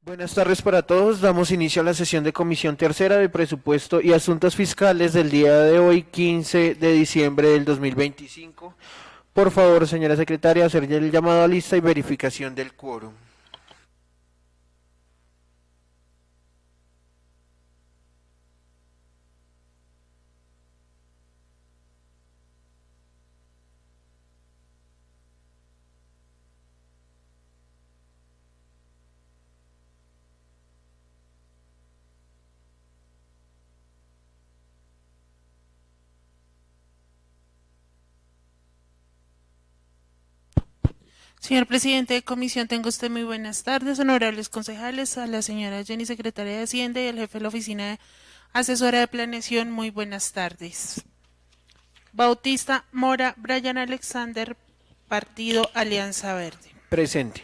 Buenas tardes para todos. Damos inicio a la sesión de Comisión Tercera de Presupuesto y Asuntos Fiscales del día de hoy, 15 de diciembre del 2025. Por favor, señora secretaria, hacer el llamado a lista y verificación del quórum. Señor presidente de comisión, tenga usted muy buenas tardes, honorables concejales, a la señora Jenny, secretaria de Hacienda, y al jefe de la oficina asesora de planeación, muy buenas tardes. Bautista Mora Brian Alexander, Partido Alianza Verde. Presente.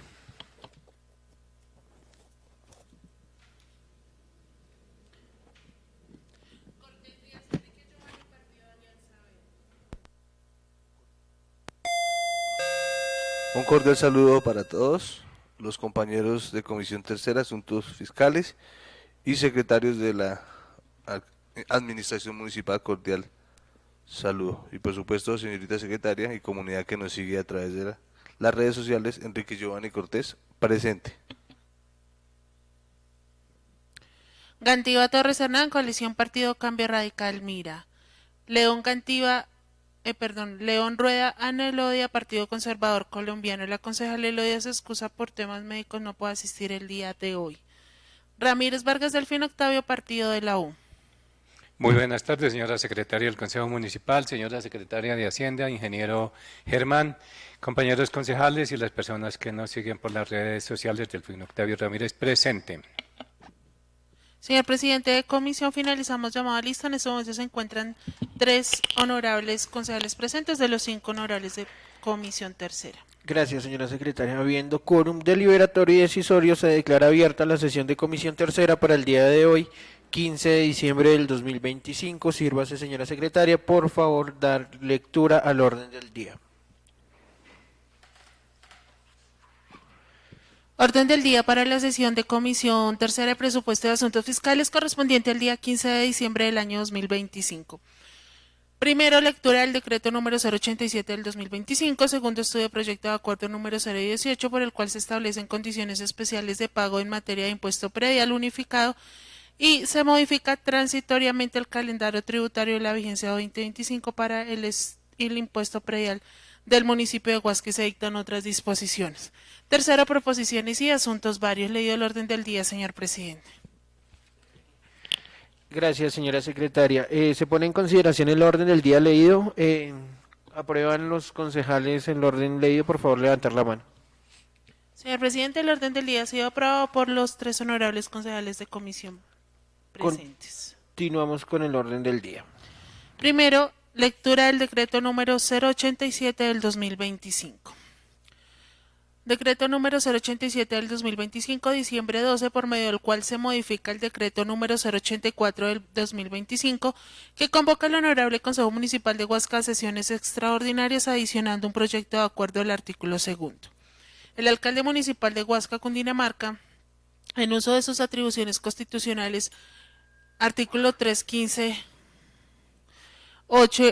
Un cordial saludo para todos los compañeros de Comisión Tercera, Asuntos Fiscales y secretarios de la Administración Municipal. Cordial saludo. Y por supuesto, señorita secretaria y comunidad que nos sigue a través de las redes sociales, Enrique Giovanni Cortés, presente. Gantiva Torres Hernán, coalición Partido Cambio Radical Mira. León Rueda Ana Elodia, Partido Conservador Colombiano. La concejal Elodia se excusa por temas médicos, no puede asistir el día de hoy. Ramírez Vargas Delfín Octavio, Partido de la U. Muy buenas tardes, señora secretaria del Consejo Municipal, señora secretaria de Hacienda, ingeniero Germán, compañeros concejales y las personas que nos siguen por las redes sociales. Delfín Octavio Ramírez, presente. Señor presidente de comisión, finalizamos llamada lista. En este momento se encuentran 3 honorables concejales presentes de los 5 honorables de comisión tercera. Gracias, señora secretaria. Habiendo quórum deliberatorio y decisorio, se declara abierta la sesión de Comisión Tercera para el día de hoy, 15 de diciembre del 2025. Sírvase, señora secretaria, por favor, dar lectura al orden del día. Orden del día para la sesión de Comisión Tercera de Presupuesto de Asuntos Fiscales correspondiente al día 15 de diciembre del año 2025. Primero, lectura del decreto número 087 del 2025. Segundo, estudio de proyecto de acuerdo número 018 por el cual se establecen condiciones especiales de pago en materia de impuesto predial unificado y se modifica transitoriamente el calendario tributario de la vigencia 2025 para el impuesto predial del municipio de Huasca y se dictan otras disposiciones. Tercero, proposiciones y asuntos varios. Leído el orden del día, señor presidente. Gracias, señora secretaria. Se pone en consideración el orden del día leído. ¿Aprueban los concejales el orden leído? Por favor, levantar la mano. Señor presidente, el orden del día ha sido aprobado por los 3 honorables concejales de comisión presentes. Continuamos con el orden del día. Primero, lectura del decreto número 087 del 2025. Decreto número 087 del 2025, diciembre 12, por medio del cual se modifica el decreto número 084 del 2025, que convoca al Honorable Consejo Municipal de Huasca a sesiones extraordinarias, adicionando un proyecto de acuerdo al artículo segundo. El alcalde municipal de Huasca, Cundinamarca, en uso de sus atribuciones constitucionales, artículo 315, 8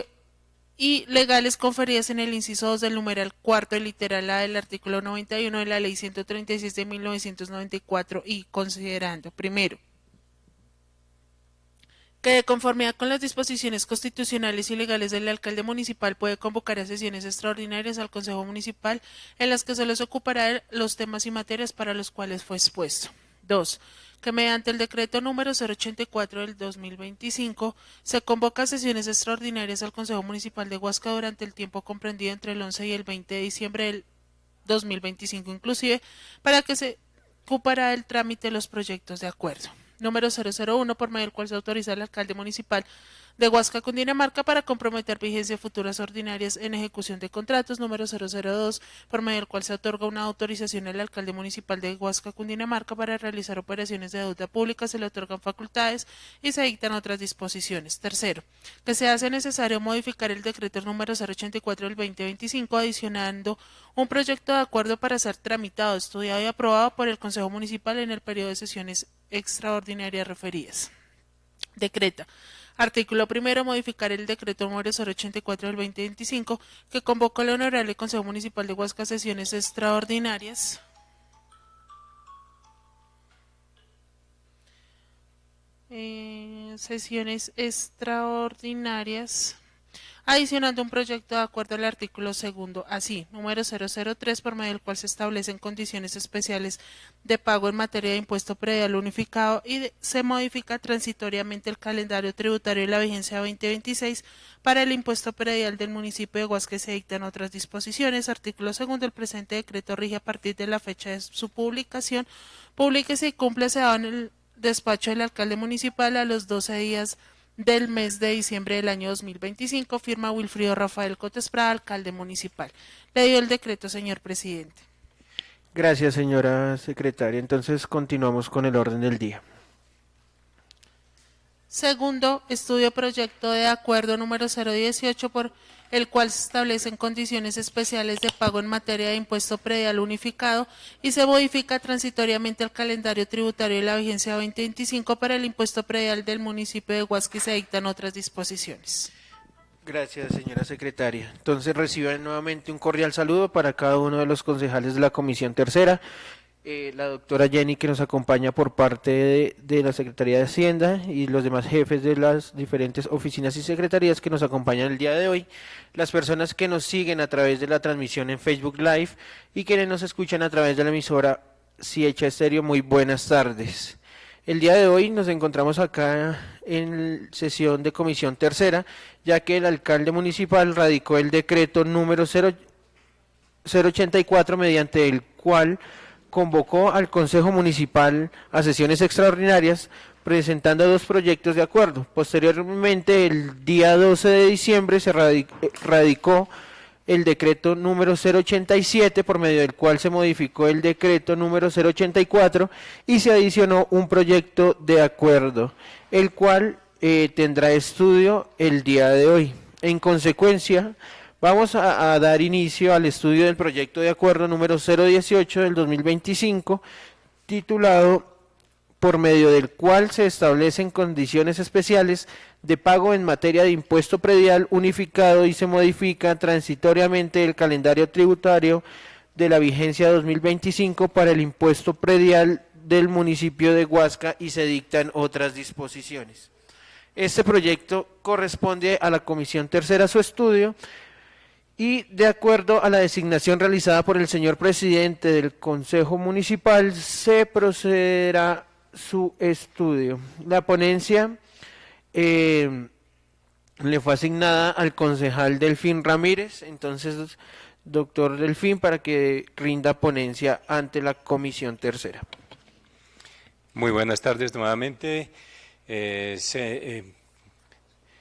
y legales conferidas en el inciso 2 del numeral cuarto del literal A del artículo 91 de la Ley 136 de 1994 y considerando, primero, que de conformidad con las disposiciones constitucionales y legales del alcalde municipal puede convocar a sesiones extraordinarias al Consejo Municipal en las que se les ocupará los temas y materias para los cuales fue expuesto. 2. Que mediante el decreto número 084 del 2025 se convoca a sesiones extraordinarias al Consejo Municipal de Huasca durante el tiempo comprendido entre el 11 y el 20 de diciembre del 2025 inclusive, para que se ocupará el trámite de los proyectos de acuerdo. Número 001, por medio del cual se autoriza al alcalde municipal de Huasca, Cundinamarca, para comprometer vigencia de futuras ordinarias en ejecución de contratos número 002, por medio del cual se otorga una autorización al alcalde municipal de Huasca, Cundinamarca, para realizar operaciones de deuda pública, se le otorgan facultades y se dictan otras disposiciones. Tercero, que se hace necesario modificar el decreto número 084 del 2025, adicionando un proyecto de acuerdo para ser tramitado, estudiado y aprobado por el Consejo Municipal en el periodo de sesiones extraordinarias referidas. Decreta. Artículo primero, modificar el decreto número 084 del 2025 que convocó el Honorable Consejo Municipal de Huasca a sesiones extraordinarias. Sesiones extraordinarias, adicionando un proyecto de acuerdo al artículo segundo, así, número 003, por medio del cual se establecen condiciones especiales de pago en materia de impuesto predial unificado y se modifica transitoriamente el calendario tributario y la vigencia 2026 para el impuesto predial del municipio de Huasca y se dictan otras disposiciones. Artículo segundo, el presente decreto rige a partir de la fecha de su publicación, públiquese y cúmplese en el despacho del alcalde municipal a los 12 días del mes de diciembre del año 2025, firma Wilfrido Rafael Cotes Prada, alcalde municipal. Le dio el decreto, señor presidente. Gracias, señora secretaria. Entonces continuamos con el orden del día. Segundo, estudio proyecto de acuerdo número 018 por el cual se establecen condiciones especiales de pago en materia de impuesto predial unificado y se modifica transitoriamente el calendario tributario y la vigencia 2025 para el impuesto predial del municipio de Huasca y se dictan otras disposiciones. Gracias, señora secretaria. Entonces reciban nuevamente un cordial saludo para cada uno de los concejales de la Comisión Tercera, la doctora Jenny, que nos acompaña por parte de la Secretaría de Hacienda, y los demás jefes de las diferentes oficinas y secretarías que nos acompañan el día de hoy, las personas que nos siguen a través de la transmisión en Facebook Live y quienes nos escuchan a través de la emisora Siecha Estéreo, muy buenas tardes. El día de hoy nos encontramos acá en sesión de Comisión Tercera, ya que el alcalde municipal radicó el decreto número 084, mediante el cual convocó al Consejo Municipal a sesiones extraordinarias presentando dos proyectos de acuerdo. Posteriormente, el día 12 de diciembre se radicó el decreto número 087, por medio del cual se modificó el decreto número 084 y se adicionó un proyecto de acuerdo, el cual tendrá estudio el día de hoy. En consecuencia, vamos a dar inicio al estudio del proyecto de acuerdo número 018 del 2025, titulado por medio del cual se establecen condiciones especiales de pago en materia de impuesto predial unificado y se modifica transitoriamente el calendario tributario de la vigencia 2025 para el impuesto predial del municipio de Huasca y se dictan otras disposiciones. Este proyecto corresponde a la Comisión Tercera su estudio y de acuerdo a la designación realizada por el señor presidente del Consejo Municipal se procederá su estudio. La ponencia le fue asignada al concejal Delfín Ramírez. Entonces, doctor Delfín, para que rinda ponencia ante la Comisión Tercera. Muy buenas tardes nuevamente.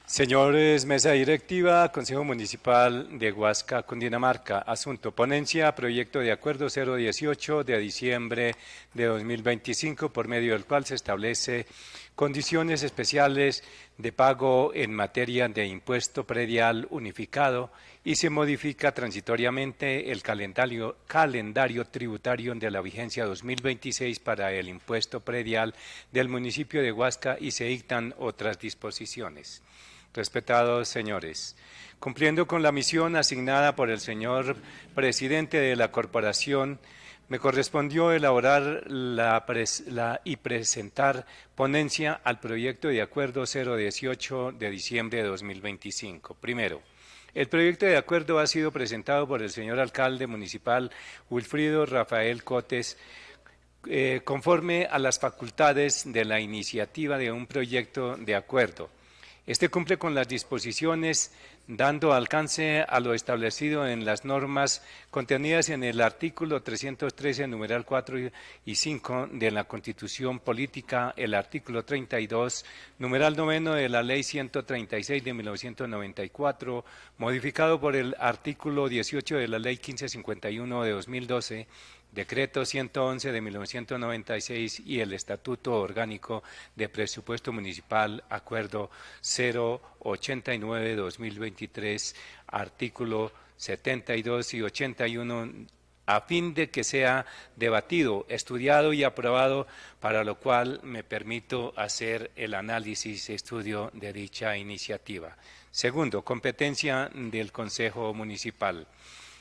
Señores Mesa Directiva, Consejo Municipal de Huasca, Cundinamarca, asunto, ponencia, proyecto de acuerdo 018 de diciembre de 2025, por medio del cual se establece condiciones especiales de pago en materia de impuesto predial unificado y se modifica transitoriamente el calendario tributario de la vigencia 2026 para el impuesto predial del municipio de Huasca y se dictan otras disposiciones. Respetados señores, cumpliendo con la misión asignada por el señor presidente de la corporación, me correspondió elaborar y presentar ponencia al proyecto de acuerdo 018 de diciembre de 2025. Primero, el proyecto de acuerdo ha sido presentado por el señor alcalde municipal Wilfrido Rafael Cotes conforme a las facultades de la iniciativa de un proyecto de acuerdo. Este cumple con las disposiciones dando alcance a lo establecido en las normas contenidas en el artículo 313, numeral 4 y 5 de la Constitución Política, el artículo 32, numeral 9 de la Ley 136 de 1994, modificado por el artículo 18 de la Ley 1551 de 2012, Decreto 111 de 1996 y el Estatuto Orgánico de Presupuesto Municipal, Acuerdo 089 de 2023, artículo 72 y 81, a fin de que sea debatido, estudiado y aprobado, para lo cual me permito hacer el análisis y estudio de dicha iniciativa. Segundo, competencia del Consejo Municipal.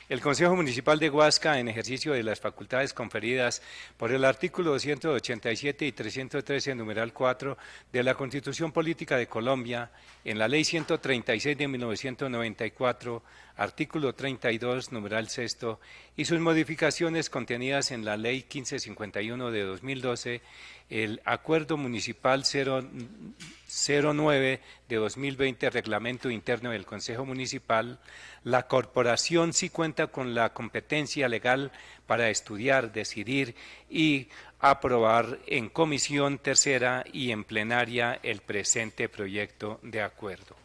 El Consejo Municipal de Huasca, en ejercicio de las facultades conferidas por el artículo 287 y 313, numeral 4 de la Constitución Política de Colombia, en la Ley 136 de 1994, artículo 32, numeral 6, y sus modificaciones contenidas en la Ley 1551 de 2012, el Acuerdo Municipal 09 de 2020, Reglamento Interno del Consejo Municipal, la corporación sí cuenta con la competencia legal para estudiar, decidir y aprobar en comisión tercera y en plenaria el presente proyecto de acuerdo.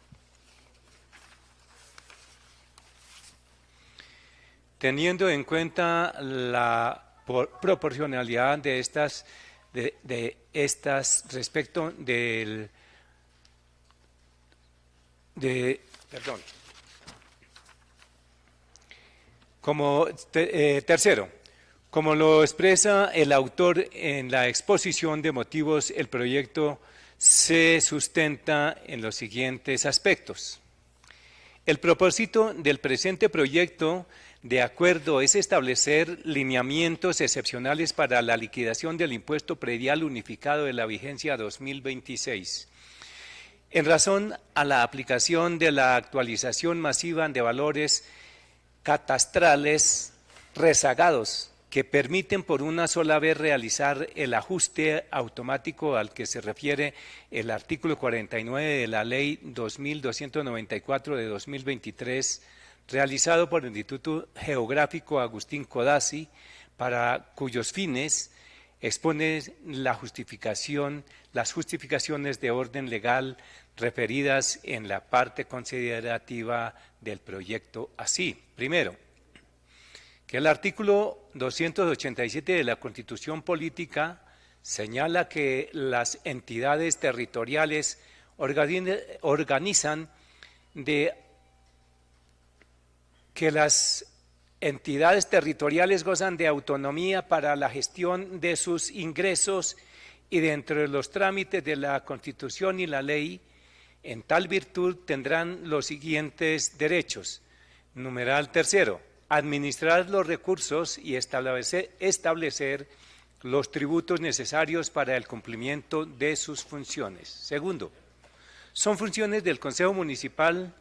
Teniendo en cuenta la proporcionalidad de estas respecto tercero, como lo expresa el autor en la exposición de motivos, el proyecto se sustenta en los siguientes aspectos. El propósito del presente proyecto de acuerdo es establecer lineamientos excepcionales para la liquidación del impuesto predial unificado de la vigencia 2026. En razón a la aplicación de la actualización masiva de valores catastrales rezagados que permiten por una sola vez realizar el ajuste automático al que se refiere el artículo 49 de la Ley 2294 de 2023, realizado por el Instituto Geográfico Agustín Codazzi, para cuyos fines expone las justificaciones de orden legal referidas en la parte considerativa del proyecto así. Primero, que el artículo 287 de la Constitución Política señala que las entidades territoriales las entidades territoriales gozan de autonomía para la gestión de sus ingresos y dentro de los trámites de la Constitución y la ley, en tal virtud tendrán los siguientes derechos. Numeral tercero, administrar los recursos y establecer los tributos necesarios para el cumplimiento de sus funciones. Segundo, son funciones del Consejo Municipal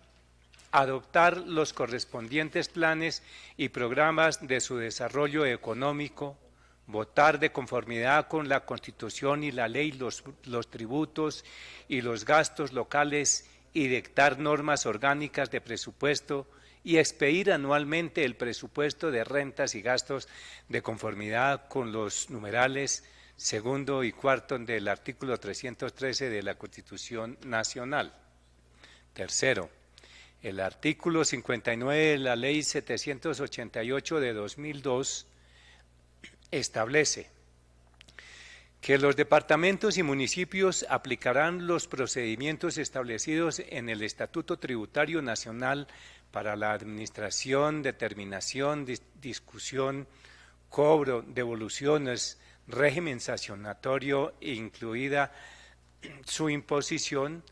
adoptar los correspondientes planes y programas de su desarrollo económico, votar de conformidad con la Constitución y la ley los tributos y los gastos locales y dictar normas orgánicas de presupuesto y expedir anualmente el presupuesto de rentas y gastos de conformidad con los numerales segundo y cuarto del artículo 313 de la Constitución Nacional. Tercero, el artículo 59 de la Ley 788 de 2002 establece que los departamentos y municipios aplicarán los procedimientos establecidos en el Estatuto Tributario Nacional para la administración, determinación, discusión, cobro, devoluciones, régimen sancionatorio, incluida su imposición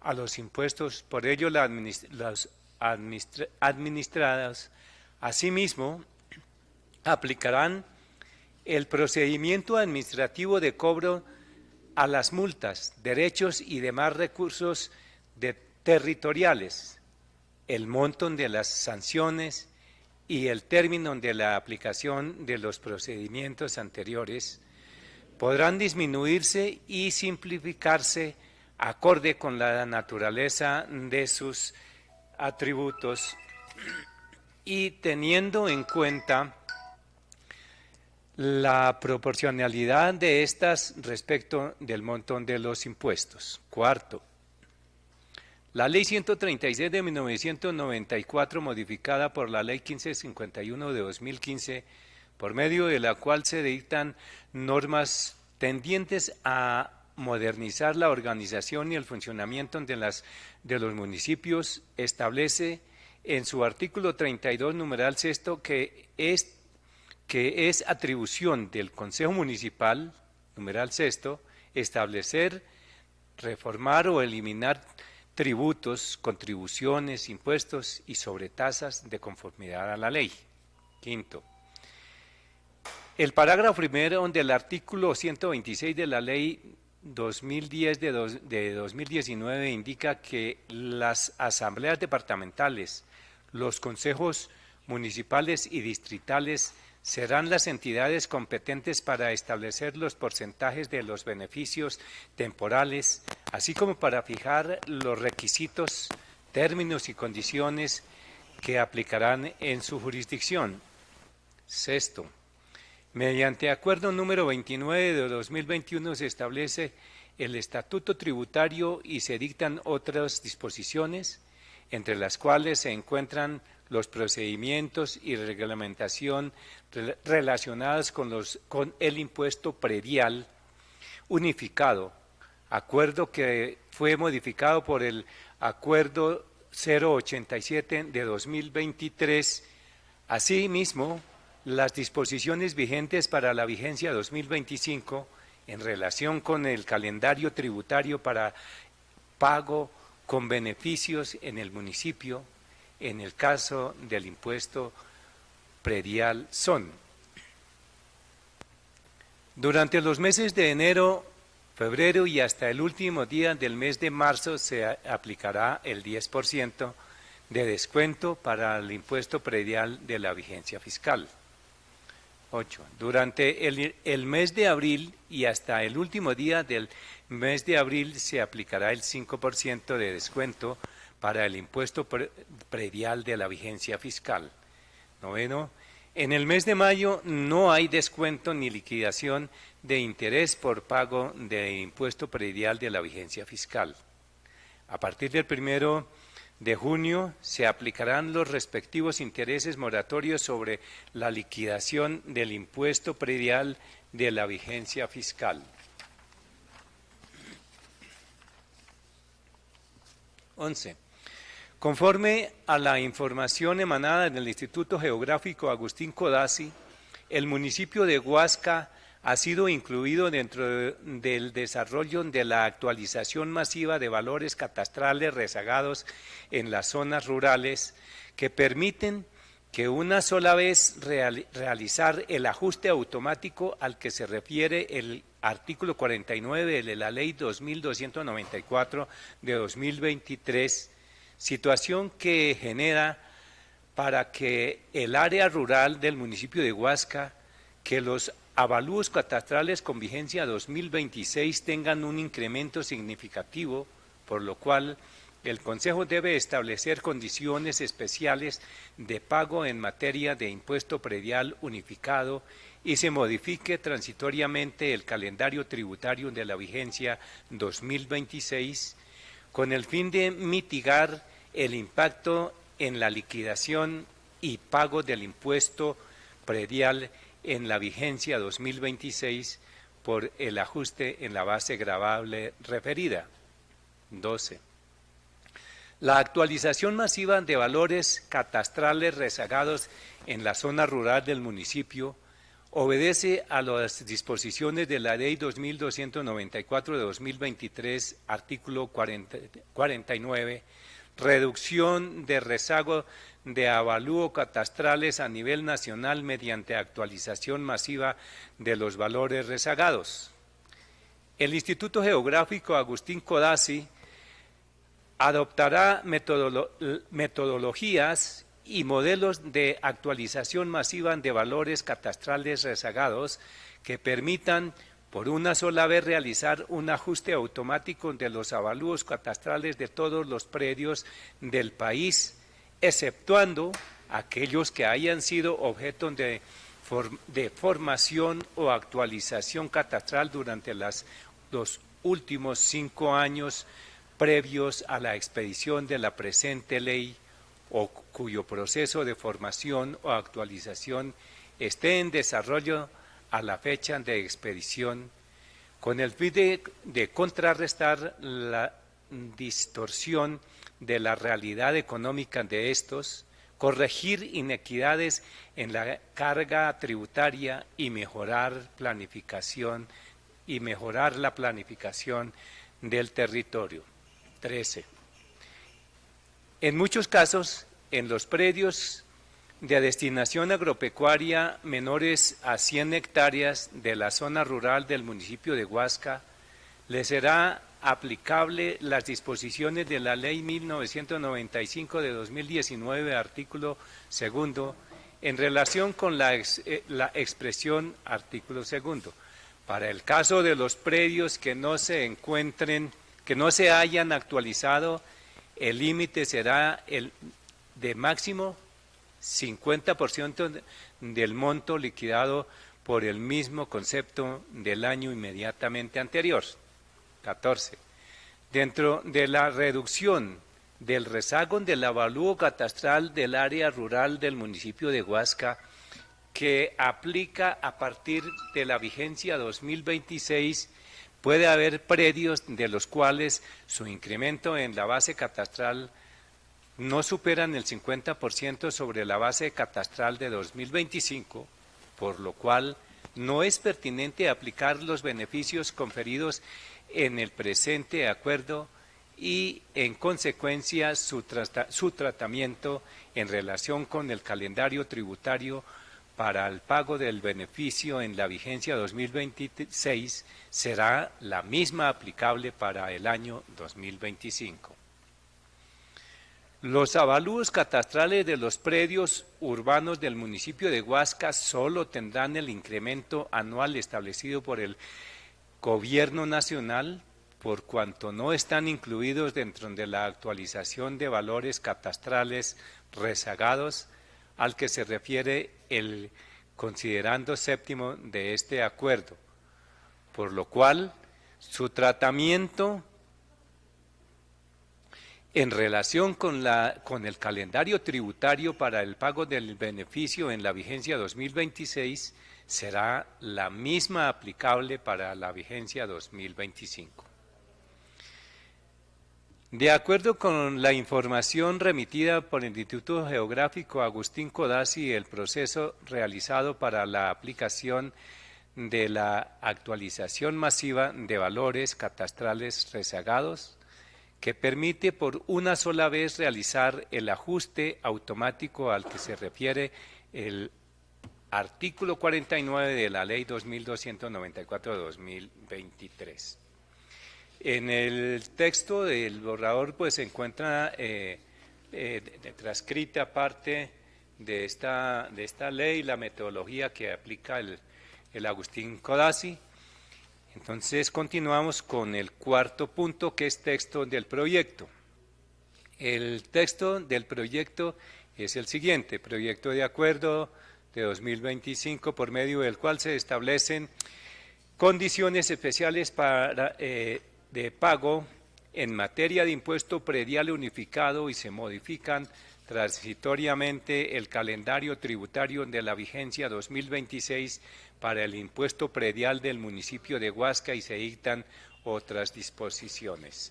a los impuestos por ello las administradas. Asimismo, aplicarán el procedimiento administrativo de cobro a las multas, derechos y demás recursos territoriales, el monto de las sanciones y el término de la aplicación de los procedimientos anteriores podrán disminuirse y simplificarse acorde con la naturaleza de sus atributos y teniendo en cuenta la proporcionalidad de estas respecto del monto de los impuestos. Cuarto, la Ley 136 de 1994, modificada por la Ley 1551 de 2015, por medio de la cual se dictan normas tendientes a modernizar la organización y el funcionamiento de los municipios, establece en su artículo 32, numeral sexto, que es atribución del Consejo Municipal, numeral sexto, establecer, reformar o eliminar tributos, contribuciones, impuestos y sobretasas de conformidad a la ley. Quinto, el parágrafo primero del artículo 126 de la Ley 2010 de 2019 indica que las asambleas departamentales, los consejos municipales y distritales serán las entidades competentes para establecer los porcentajes de los beneficios temporales, así como para fijar los requisitos, términos y condiciones que aplicarán en su jurisdicción. Sexto, mediante acuerdo número 29 de 2021 se establece el estatuto tributario y se dictan otras disposiciones, entre las cuales se encuentran los procedimientos y reglamentación relacionadas con el impuesto predial unificado, acuerdo que fue modificado por el Acuerdo 087 de 2023. Asimismo, las disposiciones vigentes para la vigencia 2025 en relación con el calendario tributario para pago con beneficios en el municipio, en el caso del impuesto predial son: durante los meses de enero, febrero y hasta el último día del mes de marzo se aplicará el 10% de descuento para el impuesto predial de la vigencia fiscal. 8. Durante el mes de abril y hasta el último día del mes de abril se aplicará el 5% de descuento para el impuesto predial de la vigencia fiscal. 9. En el mes de mayo no hay descuento ni liquidación de interés por pago de impuesto predial de la vigencia fiscal. A partir del 1 de junio se aplicarán los respectivos intereses moratorios sobre la liquidación del impuesto predial de la vigencia fiscal. 11. Conforme a la información emanada del Instituto Geográfico Agustín Codazzi, el municipio de Huasca ha sido incluido dentro del desarrollo de la actualización masiva de valores catastrales rezagados en las zonas rurales que permiten que una sola vez realizar el ajuste automático al que se refiere el artículo 49 de la Ley 2294 de 2023, situación que genera para que el área rural del municipio de Huasca, que los avalúos catastrales con vigencia 2026 tengan un incremento significativo, por lo cual el Consejo debe establecer condiciones especiales de pago en materia de impuesto predial unificado y se modifique transitoriamente el calendario tributario de la vigencia 2026 con el fin de mitigar el impacto en la liquidación y pago del impuesto predial en la vigencia 2026 por el ajuste en la base gravable referida. 12. La actualización masiva de valores catastrales rezagados en la zona rural del municipio obedece a las disposiciones de la Ley 2294 de 2023, artículo 49, reducción de rezago de avalúo catastrales a nivel nacional mediante actualización masiva de los valores rezagados. El Instituto Geográfico Agustín Codazzi adoptará metodologías y modelos de actualización masiva de valores catastrales rezagados que permitan por una sola vez realizar un ajuste automático de los avalúos catastrales de todos los predios del país, exceptuando aquellos que hayan sido objeto de formación o actualización catastral durante los últimos 5 años previos a la expedición de la presente ley o cuyo proceso de formación o actualización esté en desarrollo a la fecha de expedición, con el fin de contrarrestar la distorsión de la realidad económica de estos, corregir inequidades en la carga tributaria y mejorar la planificación del territorio. 13. En muchos casos, en los predios de destinación agropecuaria menores a 100 hectáreas de la zona rural del municipio de Huasca, les será aplicable las disposiciones de la Ley 1995 de 2019, artículo 2, en relación con la expresión artículo 2. Para el caso de los predios que no se hayan actualizado, el límite será el de máximo 50% del monto liquidado por el mismo concepto del año inmediatamente anterior. 14. Dentro de la reducción del rezago del avalúo catastral del área rural del municipio de Huasca, que aplica a partir de la vigencia 2026, puede haber predios de los cuales su incremento en la base catastral no superan el 50% sobre la base catastral de 2025, por lo cual no es pertinente aplicar los beneficios conferidos en el presente acuerdo y, en consecuencia, su tratamiento en relación con el calendario tributario para el pago del beneficio en la vigencia 2026 será la misma aplicable para el año 2025. Los avalúos catastrales de los predios urbanos del municipio de Huasca solo tendrán el incremento anual establecido por el Gobierno Nacional, por cuanto no están incluidos dentro de la actualización de valores catastrales rezagados al que se refiere el considerando séptimo de este acuerdo, por lo cual su tratamiento en relación con el calendario tributario para el pago del beneficio en la vigencia 2026 será la misma aplicable para la vigencia 2025. De acuerdo con la información remitida por el Instituto Geográfico Agustín Codazzi, el proceso realizado para la aplicación de la actualización masiva de valores catastrales rezagados, que permite por una sola vez realizar el ajuste automático al que se refiere el artículo 49 de la Ley 2294 de 2023. En el texto del borrador pues se encuentra transcrita parte de esta ley, la metodología que aplica el Agustín Codazzi. Entonces continuamos con el cuarto punto, que es texto del proyecto. El texto del proyecto es el siguiente: proyecto de acuerdo de 2025 por medio del cual se establecen condiciones especiales de pago en materia de impuesto predial unificado y se modifican transitoriamente el calendario tributario de la vigencia 2026 para el impuesto predial del municipio de Huasca y se dictan otras disposiciones.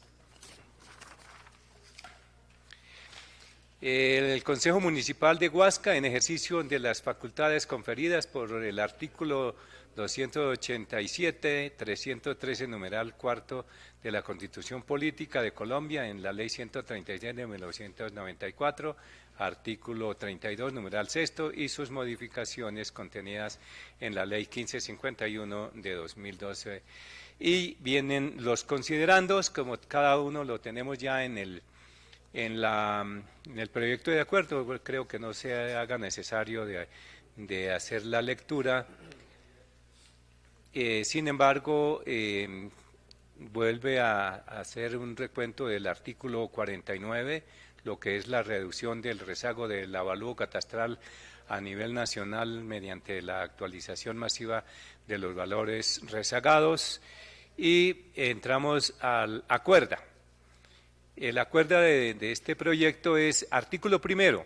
El Consejo Municipal de Huasca, en ejercicio de las facultades conferidas por el artículo 287, 313, numeral cuarto de la Constitución Política de Colombia, en la Ley 136 de 1994, artículo 32, numeral sexto, y sus modificaciones contenidas en la Ley 1551 de 2012. Y vienen los considerandos, como cada uno lo tenemos ya en el proyecto de acuerdo. Creo que no se haga necesario de hacer la lectura. Sin embargo, vuelve a hacer un recuento del artículo 49, lo que es la reducción del rezago del avalúo catastral a nivel nacional mediante la actualización masiva de los valores rezagados, y entramos al acuerda. El acuerdo de este proyecto es artículo primero,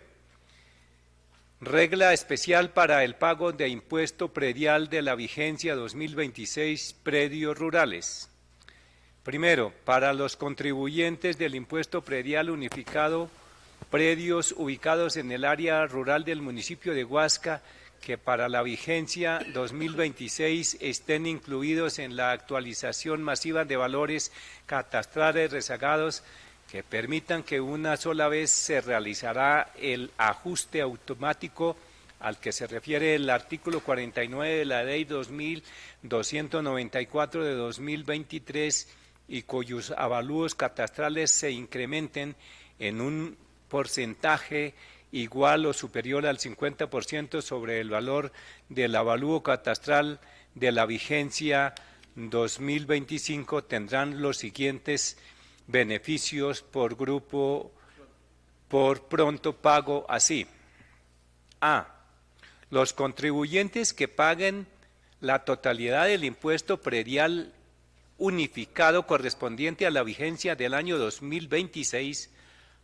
regla especial para el pago de impuesto predial de la vigencia 2026 predios rurales. Primero, para los contribuyentes del impuesto predial unificado, predios ubicados en el área rural del municipio de Huasca, que para la vigencia 2026 estén incluidos en la actualización masiva de valores catastrales rezagados, que permitan que una sola vez se realizará el ajuste automático al que se refiere el artículo 49 de la Ley 2294 de 2023 y cuyos avalúos catastrales se incrementen en un porcentaje igual o superior al 50% sobre el valor del avalúo catastral de la vigencia 2025, tendrán los siguientes beneficios por grupo por pronto pago así. A. Los contribuyentes que paguen la totalidad del impuesto predial unificado correspondiente a la vigencia del año 2026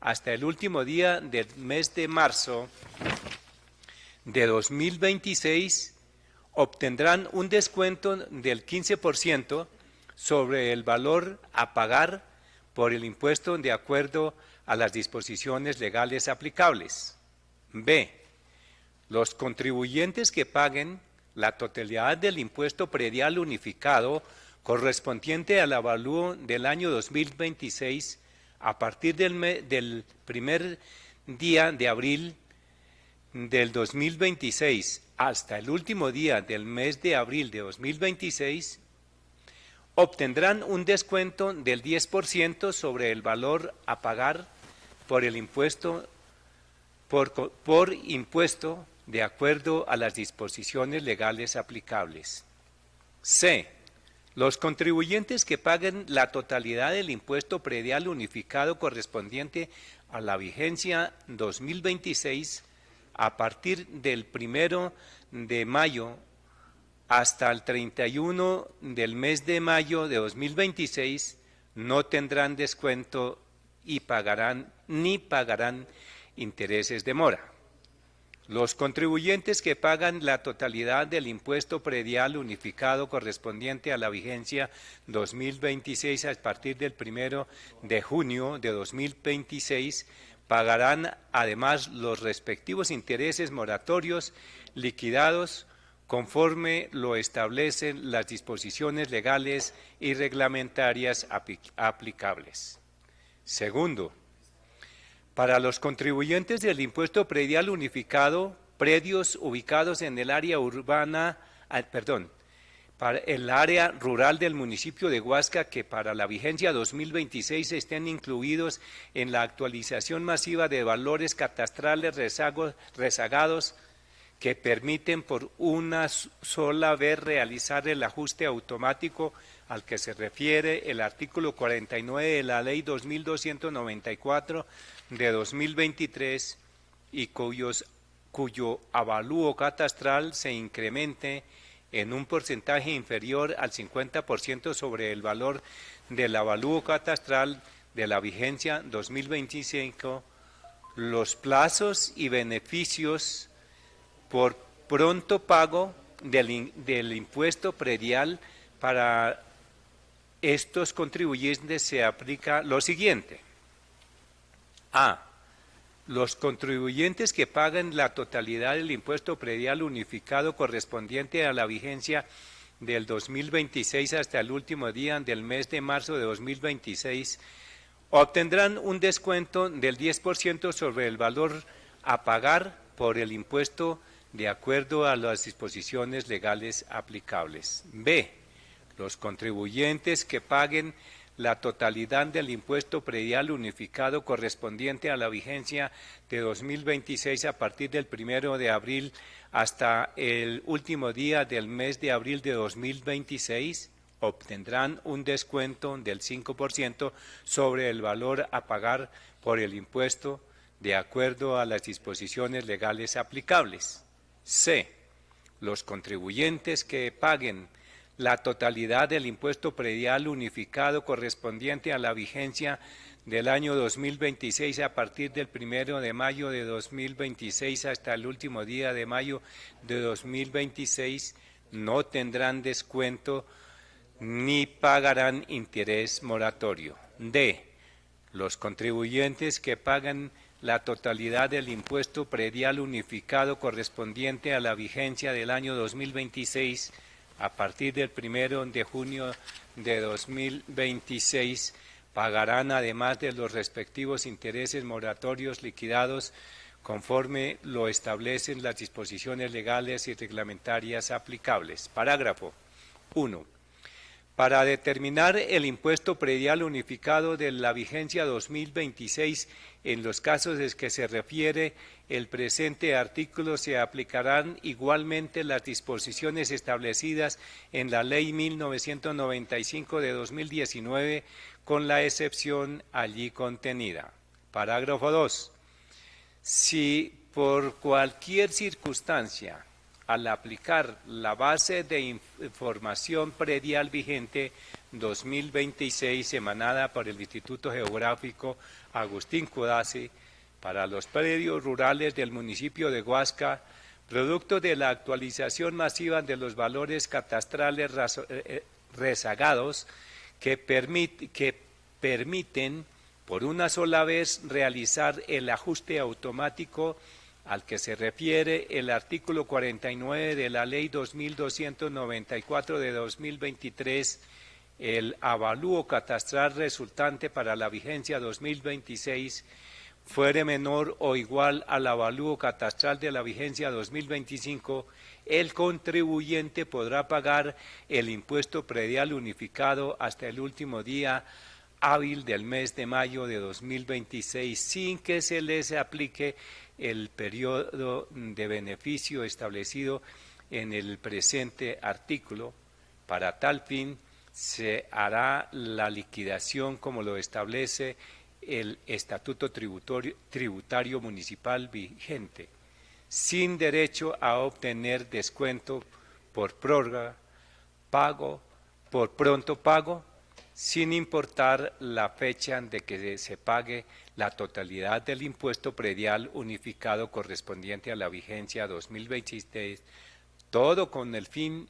hasta el último día del mes de marzo de 2026 obtendrán un descuento del 15% sobre el valor a pagar por el impuesto de acuerdo a las disposiciones legales aplicables. B. Los contribuyentes que paguen la totalidad del impuesto predial unificado correspondiente al avalúo del año 2026 a partir del primer día de abril del 2026 hasta el último día del mes de abril de 2026, obtendrán un descuento del 10% sobre el valor a pagar por el impuesto por impuesto de acuerdo a las disposiciones legales aplicables. C. Los contribuyentes que paguen la totalidad del impuesto predial unificado correspondiente a la vigencia 2026 a partir del 1 de mayo hasta el 31 del mes de mayo de 2026 no tendrán descuento y pagarán intereses de mora. Los contribuyentes que pagan la totalidad del impuesto predial unificado correspondiente a la vigencia 2026 a partir del 1 de junio de 2026 pagarán además los respectivos intereses moratorios liquidados conforme lo establecen las disposiciones legales y reglamentarias aplicables. Segundo, para los contribuyentes del impuesto predial unificado, predios ubicados en el área para el área rural del municipio de Huasca que para la vigencia 2026 estén incluidos en la actualización masiva de valores catastrales rezagados que permiten por una sola vez realizar el ajuste automático al que se refiere el artículo 49 de la Ley 2294 de 2023 y cuyo avalúo catastral se incremente en un porcentaje inferior al 50% sobre el valor del avalúo catastral de la vigencia 2025, los plazos y beneficios por pronto pago del impuesto predial para estos contribuyentes se aplica lo siguiente. A. Los contribuyentes que paguen la totalidad del impuesto predial unificado correspondiente a la vigencia del 2026 hasta el último día del mes de marzo de 2026 obtendrán un descuento del 10% sobre el valor a pagar por el impuesto de acuerdo a las disposiciones legales aplicables. B. Los contribuyentes que paguen la totalidad del impuesto predial unificado correspondiente a la vigencia de 2026 a partir del 1 de abril hasta el último día del mes de abril de 2026, obtendrán un descuento del 5% sobre el valor a pagar por el impuesto de acuerdo a las disposiciones legales aplicables. C. Los contribuyentes que paguen la totalidad del impuesto predial unificado correspondiente a la vigencia del año 2026 a partir del 1 de mayo de 2026 hasta el último día de mayo de 2026 no tendrán descuento ni pagarán interés moratorio. D. Los contribuyentes que pagan la totalidad del impuesto predial unificado correspondiente a la vigencia del año 2026 a partir del 1 de junio de 2026 pagarán, además de los respectivos intereses moratorios liquidados, conforme lo establecen las disposiciones legales y reglamentarias aplicables. Parágrafo 1. Para determinar el impuesto predial unificado de la vigencia 2026, en los casos en que se refiere el presente artículo, se aplicarán igualmente las disposiciones establecidas en la Ley 1995 de 2019, con la excepción allí contenida. Parágrafo 2. Si por cualquier circunstancia, al aplicar la base de información predial vigente 2026 emanada por el Instituto Geográfico Agustín Codazzi para los predios rurales del municipio de Huasca, producto de la actualización masiva de los valores catastrales rezagados que permiten por una sola vez realizar el ajuste automático al que se refiere el artículo 49 de la Ley 2294 de 2023, el avalúo catastral resultante para la vigencia 2026 fuere menor o igual al avalúo catastral de la vigencia 2025, el contribuyente podrá pagar el impuesto predial unificado hasta el último día hábil del mes de mayo de 2026 sin que se les aplique el periodo de beneficio establecido en el presente artículo. Para tal fin, se hará la liquidación como lo establece el Estatuto Tributario Municipal vigente, sin derecho a obtener descuento por prórroga, pago, por pronto pago, sin importar la fecha de que se pague la totalidad del impuesto predial unificado correspondiente a la vigencia 2023, todo con el fin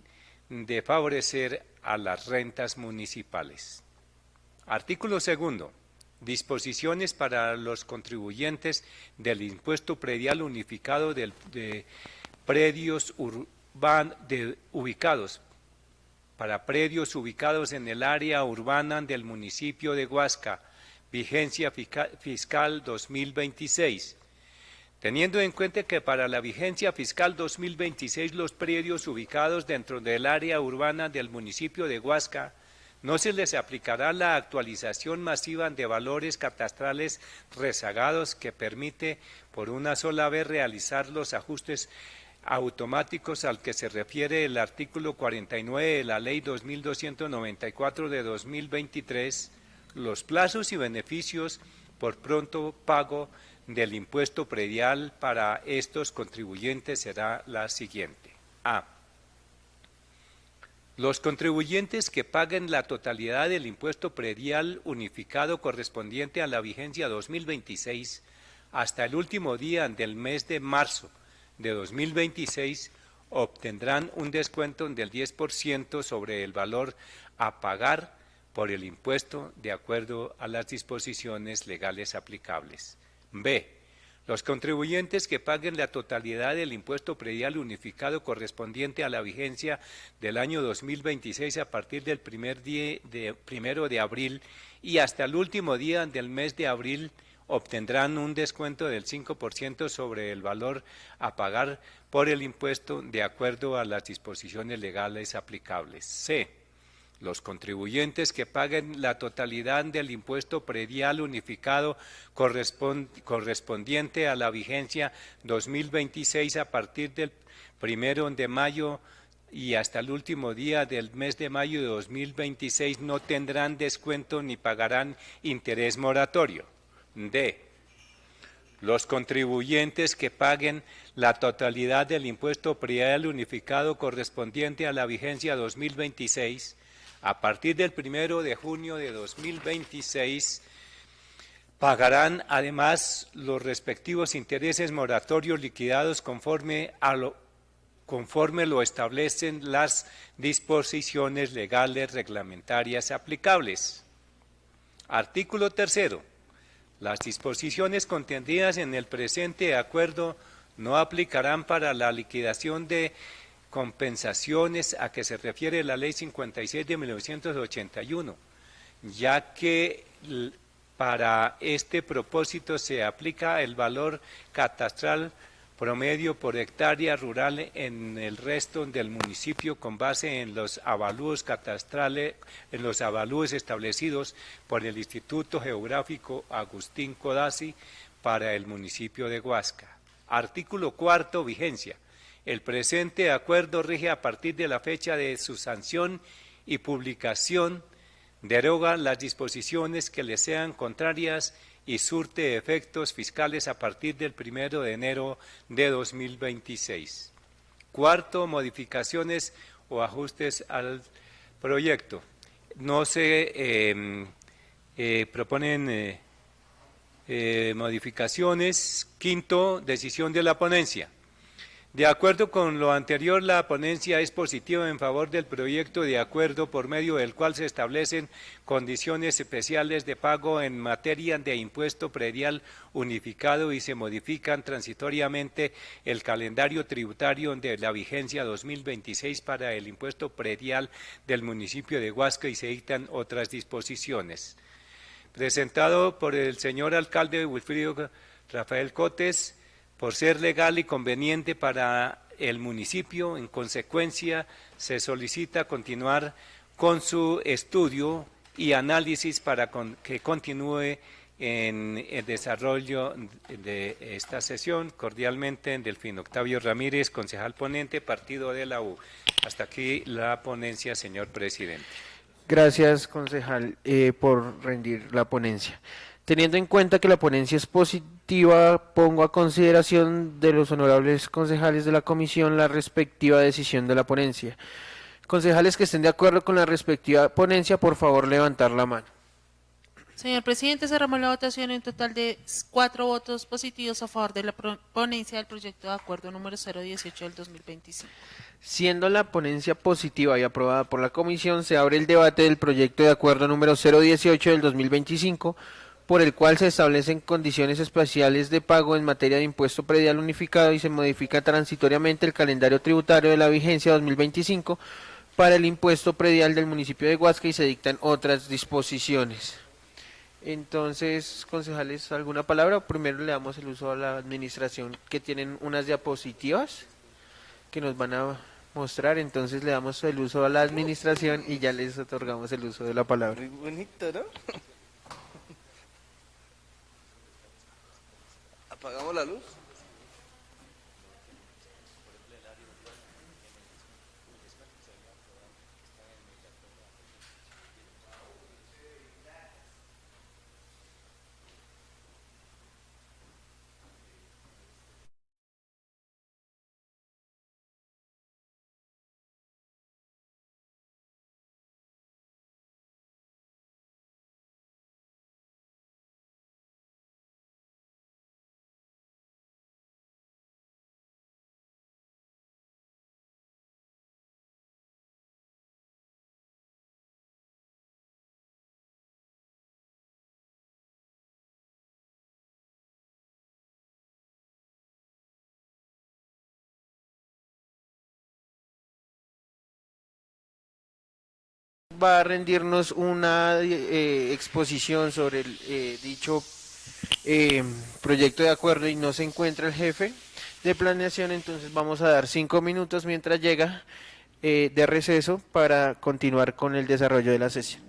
de favorecer a las rentas municipales. Artículo 2. Disposiciones para los contribuyentes del impuesto predial unificado de predios ubicados en el área urbana del municipio de Huasca, vigencia fiscal 2026. Teniendo en cuenta que para la vigencia fiscal 2026 los predios ubicados dentro del área urbana del municipio de Huasca no se les aplicará la actualización masiva de valores catastrales rezagados que permite por una sola vez realizar los ajustes automáticos al que se refiere el artículo 49 de la Ley 2294 de 2023, los plazos y beneficios por pronto pago del impuesto predial para estos contribuyentes será la siguiente. A. Los contribuyentes que paguen la totalidad del impuesto predial unificado correspondiente a la vigencia 2026 hasta el último día del mes de marzo de 2026 obtendrán un descuento del 10% sobre el valor a pagar por el impuesto de acuerdo a las disposiciones legales aplicables. B. Los contribuyentes que paguen la totalidad del impuesto predial unificado correspondiente a la vigencia del año 2026 a partir del 1 de abril y hasta el último día del mes de abril obtendrán un descuento del 5% sobre el valor a pagar por el impuesto de acuerdo a las disposiciones legales aplicables. C. Los contribuyentes que paguen la totalidad del impuesto predial unificado correspondiente a la vigencia 2026 a partir del 1 de mayo y hasta el último día del mes de mayo de 2026 no tendrán descuento ni pagarán interés moratorio. D. Los contribuyentes que paguen la totalidad del impuesto predial unificado correspondiente a la vigencia 2026 a partir del 1 de junio de 2026 pagarán además los respectivos intereses moratorios liquidados conforme lo establecen las disposiciones legales reglamentarias aplicables. Artículo 3. Las disposiciones contenidas en el presente acuerdo no aplicarán para la liquidación de compensaciones a que se refiere la Ley 56 de 1981, ya que para este propósito se aplica el valor catastral promedio por hectárea rural en el resto del municipio con base en los avalúos catastrales, en los avalúos establecidos por el Instituto Geográfico Agustín Codazzi para el municipio de Huasca. Artículo 4. Vigencia. El presente acuerdo rige a partir de la fecha de su sanción y publicación, deroga las disposiciones que le sean contrarias y surte efectos fiscales a partir del 1 de enero de 2026. Cuarto, modificaciones o ajustes al proyecto. No se proponen modificaciones. Quinto, decisión de la ponencia. De acuerdo con lo anterior, la ponencia es positiva en favor del proyecto de acuerdo por medio del cual se establecen condiciones especiales de pago en materia de impuesto predial unificado y se modifican transitoriamente el calendario tributario de la vigencia 2026 para el impuesto predial del municipio de Huasca y se dictan otras disposiciones. Presentado por el señor alcalde Wilfrido Rafael Cotes, por ser legal y conveniente para el municipio. En consecuencia, se solicita continuar con su estudio y análisis para que continúe en el desarrollo de esta sesión. Cordialmente, Delfín Octavio Ramírez, concejal ponente, partido de la U. Hasta aquí la ponencia, señor presidente. Gracias, concejal, por rendir la ponencia. Teniendo en cuenta que la ponencia es positiva, pongo a consideración de los honorables concejales de la comisión la respectiva decisión de la ponencia. Concejales que estén de acuerdo con la respectiva ponencia, por favor levantar la mano. Señor presidente, cerramos la votación en total de 4 votos positivos a favor de la ponencia del proyecto de acuerdo número 018 del 2025. Siendo la ponencia positiva y aprobada por la comisión, se abre el debate del proyecto de acuerdo número 018 del 2025, por el cual se establecen condiciones especiales de pago en materia de impuesto predial unificado y se modifica transitoriamente el calendario tributario de la vigencia 2025 para el impuesto predial del municipio de Huasca y se dictan otras disposiciones. Entonces, concejales, ¿alguna palabra? Primero le damos el uso a la administración, que tienen unas diapositivas que nos van a mostrar, entonces le damos el uso a la administración y ya les otorgamos el uso de la palabra. Muy bonito, ¿no? ¿Apagamos la luz? Va a rendirnos una exposición sobre el dicho proyecto de acuerdo y no se encuentra el jefe de planeación, entonces vamos a dar 5 minutos mientras llega de receso para continuar con el desarrollo de la sesión.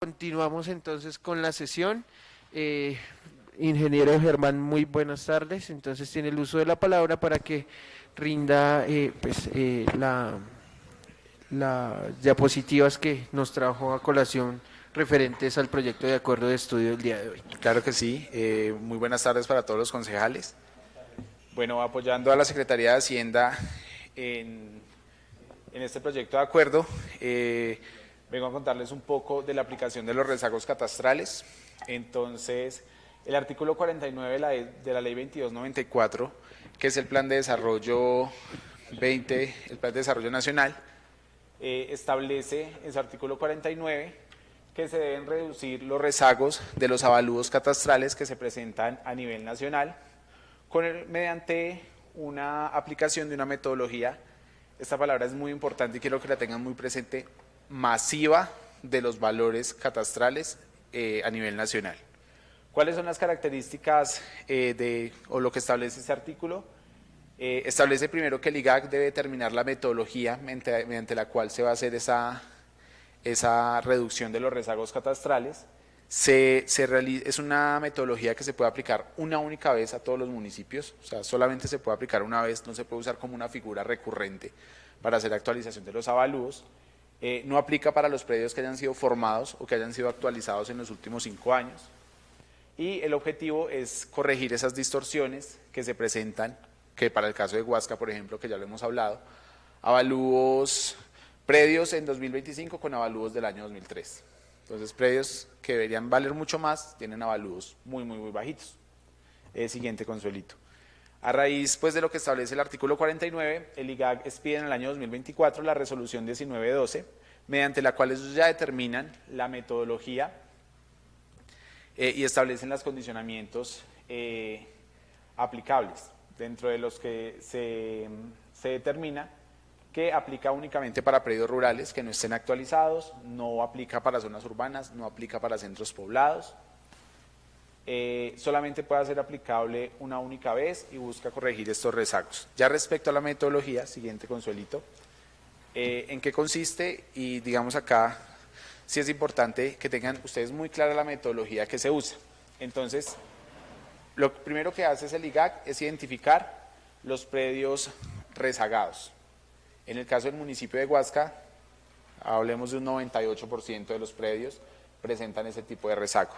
Continuamos entonces con la sesión. Ingeniero Germán, muy buenas tardes. Entonces tiene el uso de la palabra para que rinda las diapositivas que nos trajo a colación referentes al proyecto de acuerdo de estudio del día de hoy. Claro que sí. Muy buenas tardes para todos los concejales. Bueno, apoyando a la Secretaría de Hacienda en este proyecto de acuerdo, vengo a contarles un poco de la aplicación de los rezagos catastrales. Entonces, el artículo 49 de la Ley 2294, que es el Plan de Desarrollo el Plan de Desarrollo Nacional, establece en su artículo 49 que se deben reducir los rezagos de los avalúos catastrales que se presentan a nivel nacional mediante una aplicación de una metodología. Esta palabra es muy importante y quiero que la tengan muy presente: masiva de los valores catastrales a nivel nacional. ¿Cuáles son las características o lo que establece este artículo? Establece primero que el IGAC debe determinar la metodología mediante la cual se va a hacer esa reducción de los rezagos catastrales. Es una metodología que se puede aplicar una única vez a todos los municipios, o sea, solamente se puede aplicar una vez, no se puede usar como una figura recurrente para hacer actualización de los avalúos. No aplica para los predios que hayan sido formados o que hayan sido actualizados en los últimos 5 años. Y el objetivo es corregir esas distorsiones que se presentan, que para el caso de Huasca, por ejemplo, que ya lo hemos hablado, avalúos predios en 2025 con avalúos del año 2003. Entonces, predios que deberían valer mucho más tienen avalúos muy bajitos. Siguiente, Consuelito. A raíz pues, de lo que establece el artículo 49, el IGAC expide en el año 2024 la resolución 1912, mediante la cual ellos ya determinan la metodología y establecen los condicionamientos aplicables, dentro de los que se determina que aplica únicamente para predios rurales que no estén actualizados, no aplica para zonas urbanas, no aplica para centros poblados. Solamente puede ser aplicable una única vez y busca corregir estos rezagos. Ya respecto a la metodología, siguiente, Consuelito, ¿en qué consiste? Y digamos acá, sí es importante que tengan ustedes muy clara la metodología que se usa. Entonces, lo primero que hace el IGAC es identificar los predios rezagados. En el caso del municipio de Huasca, hablemos de un 98% de los predios presentan ese tipo de rezago.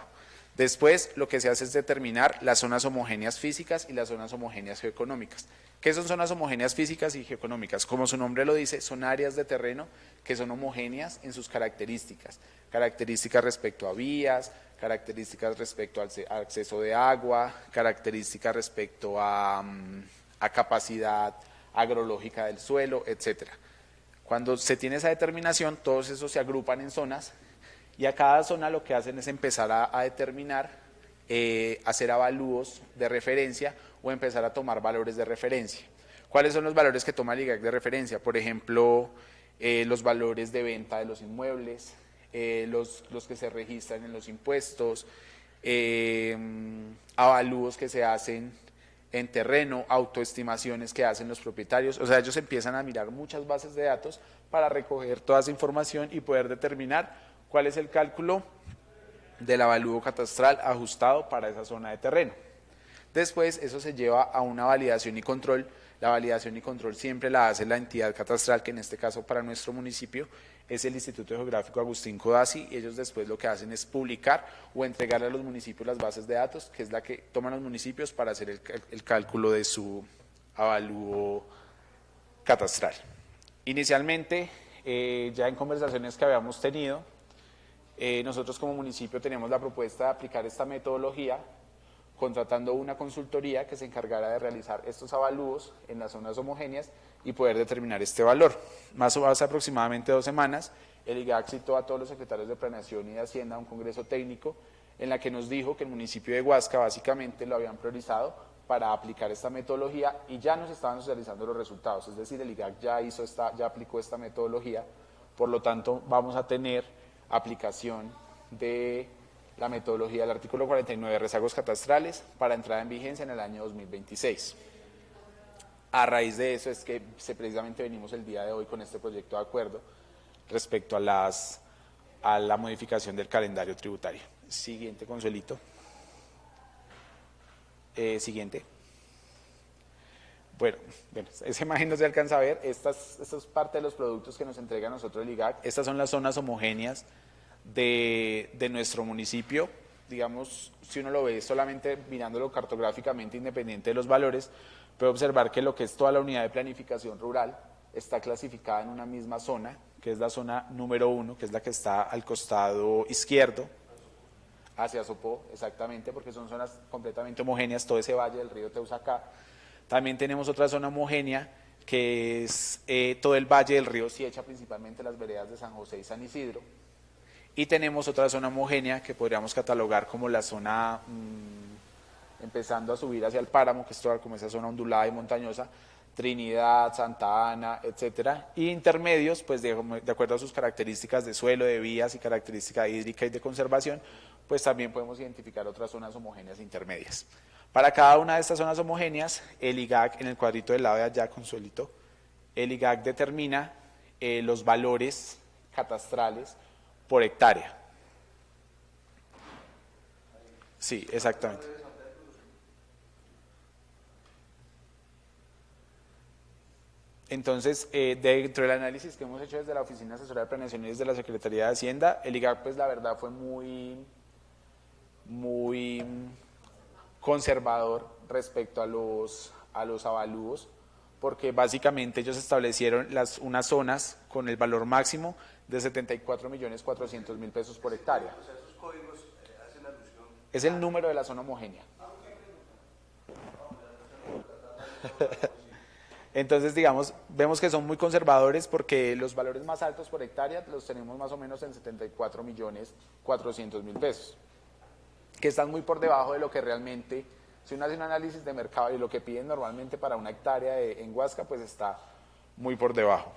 Después, lo que se hace es determinar las zonas homogéneas físicas y las zonas homogéneas geoeconómicas. ¿Qué son zonas homogéneas físicas y geoeconómicas? Como su nombre lo dice, son áreas de terreno que son homogéneas en sus características. Características respecto a vías, características respecto al acceso de agua, características respecto a capacidad agrológica del suelo, etcétera. Cuando se tiene esa determinación, todos esos se agrupan en zonas y a cada zona lo que hacen es empezar a determinar, hacer avalúos de referencia o empezar a tomar valores de referencia. ¿Cuáles son los valores que toma el IGAC de referencia? Por ejemplo, los valores de venta de los inmuebles, los que se registran en los impuestos, avalúos que se hacen en terreno, autoestimaciones que hacen los propietarios. O sea, ellos empiezan a mirar muchas bases de datos para recoger toda esa información y poder determinar cuál es el cálculo del avalúo catastral ajustado para esa zona de terreno. Después eso se lleva a una validación y control. La validación y control siempre la hace la entidad catastral, que en este caso para nuestro municipio es el Instituto Geográfico Agustín Codazzi, y ellos después lo que hacen es publicar o entregarle a los municipios las bases de datos, que es la que toman los municipios para hacer el cálculo de su avalúo catastral. Inicialmente, ya en conversaciones que habíamos tenido, nosotros como municipio teníamos la propuesta de aplicar esta metodología contratando una consultoría que se encargara de realizar estos avalúos en las zonas homogéneas y poder determinar este valor. Más o menos aproximadamente 2 semanas, el IGAC citó a todos los secretarios de Planeación y de Hacienda a un congreso técnico en la que nos dijo que el municipio de Huasca básicamente lo habían priorizado para aplicar esta metodología y ya nos estaban socializando los resultados, es decir, el IGAC ya aplicó esta metodología, por lo tanto vamos a tener aplicación de la metodología del artículo 49 de rezagos catastrales para entrada en vigencia en el año 2026. A raíz de eso es que precisamente venimos el día de hoy con este proyecto de acuerdo respecto a las a la modificación del calendario tributario. Siguiente, Consuelito. Siguiente. Bueno, esa imagen no se alcanza a ver. Esta es parte de los productos que nos entrega a nosotros el IGAC. Estas son las zonas homogéneas de nuestro municipio. Digamos, si uno lo ve solamente mirándolo cartográficamente, independiente de los valores, puede observar que lo que es toda la unidad de planificación rural está clasificada en una misma zona, que es la zona número 1, que es la que está al costado izquierdo, hacia Sopó, exactamente, porque son zonas completamente homogéneas, todo ese valle del río Teusacá. También tenemos otra zona homogénea, que es todo el valle del río Siecha, principalmente las veredas de San José y San Isidro. Y tenemos otra zona homogénea que podríamos catalogar como la zona, empezando a subir hacia el páramo, que es toda como esa zona ondulada y montañosa, Trinidad, Santa Ana, etcétera, y intermedios, pues de acuerdo a sus características de suelo, de vías y característica hídrica y de conservación, pues también podemos identificar otras zonas homogéneas intermedias. Para cada una de estas zonas homogéneas, el IGAC, en el cuadrito del lado de allá, Consuelito, el IGAC determina los valores catastrales por hectárea. Sí, exactamente. Entonces, dentro del análisis que hemos hecho desde la Oficina Asesora de Planeación y desde la Secretaría de Hacienda, el IGAC, pues la verdad fue muy conservador respecto a los avalúos, porque básicamente ellos establecieron unas zonas con el valor máximo de 74.400.000 pesos por hectárea. O sea, esos códigos hacen alusión. Es el número de la zona homogénea. Entonces, digamos, vemos que son muy conservadores porque los valores más altos por hectárea los tenemos más o menos en 74.400.000 pesos, que están muy por debajo de lo que realmente, si uno hace un análisis de mercado y lo que piden normalmente para una hectárea en Huasca, pues está muy por debajo.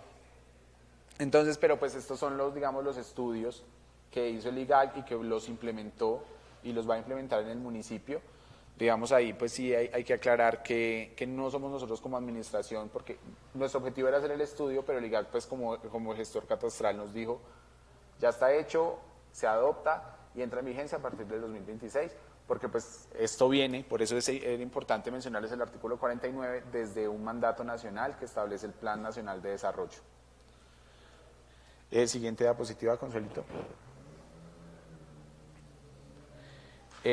Entonces, pero pues estos son los, digamos, los estudios que hizo el IGAC y que los implementó y los va a implementar en el municipio. Digamos, ahí pues sí hay que aclarar que no somos nosotros como administración, porque nuestro objetivo era hacer el estudio, pero el IGAC pues como gestor catastral nos dijo, ya está hecho, se adopta y entra en vigencia a partir del 2026, porque pues esto viene, por eso era importante mencionarles el artículo 49, desde un mandato nacional que establece el Plan Nacional de Desarrollo. Siguiente diapositiva, Consuelito.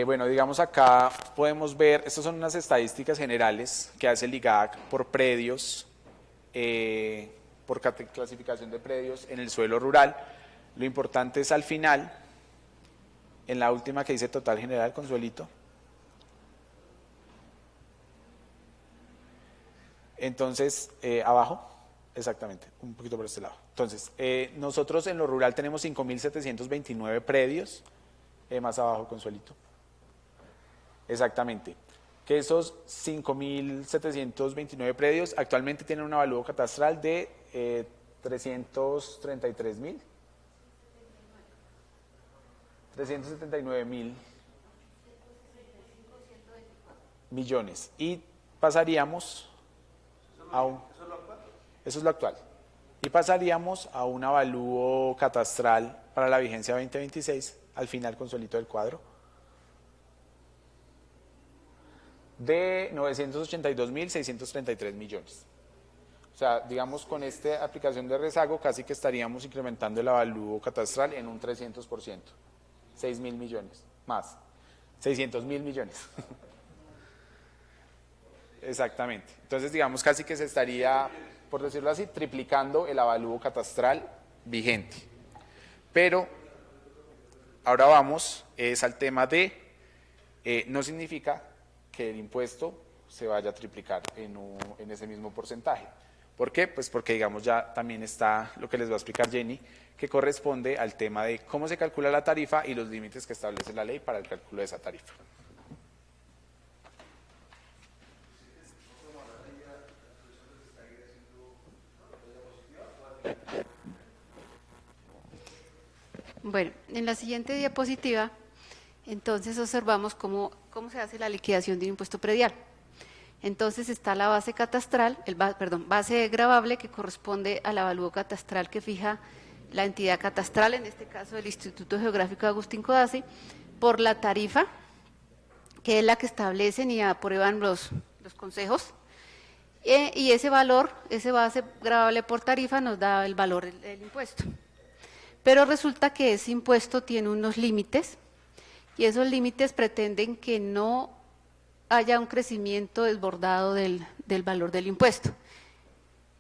Bueno, digamos acá podemos ver, estas son unas estadísticas generales que hace el IGAC por predios, por clasificación de predios en el suelo rural. Lo importante es al final, en la última que dice total general, Consuelito. Entonces, abajo, exactamente, un poquito por este lado. Entonces, nosotros en lo rural tenemos 5.729 predios, más abajo, Consuelito. Exactamente, que esos 5.729 predios actualmente tienen un avalúo catastral de 379.000 millones y pasaríamos a un... Eso es lo actual. Y pasaríamos a un avalúo catastral para la vigencia 2026, al final, Consuelito, del cuadro, de 982.633 millones. O sea, digamos, con esta aplicación de rezago casi que estaríamos incrementando el avalúo catastral en un 300%, 6.000 millones, más, 600.000 millones. Exactamente. Entonces, digamos, casi que se estaría, por decirlo así, triplicando el avalúo catastral vigente. Pero, ahora vamos, es al tema de, no significa que el impuesto se vaya a triplicar en ese mismo porcentaje. ¿Por qué? Pues porque, digamos, ya también está lo que les va a explicar Jenny, que corresponde al tema de cómo se calcula la tarifa y los límites que establece la ley para el cálculo de esa tarifa. Bueno, en la siguiente diapositiva, entonces observamos cómo se hace la liquidación de un impuesto predial. Entonces está la base catastral, base gravable que corresponde al avalúo catastral que fija la entidad catastral, en este caso el Instituto Geográfico Agustín Codazzi, por la tarifa, que es la que establecen y aprueban los consejos, y ese valor, ese base gravable por tarifa nos da el valor del impuesto. Pero resulta que ese impuesto tiene unos límites, y esos límites pretenden que no haya un crecimiento desbordado del valor del impuesto.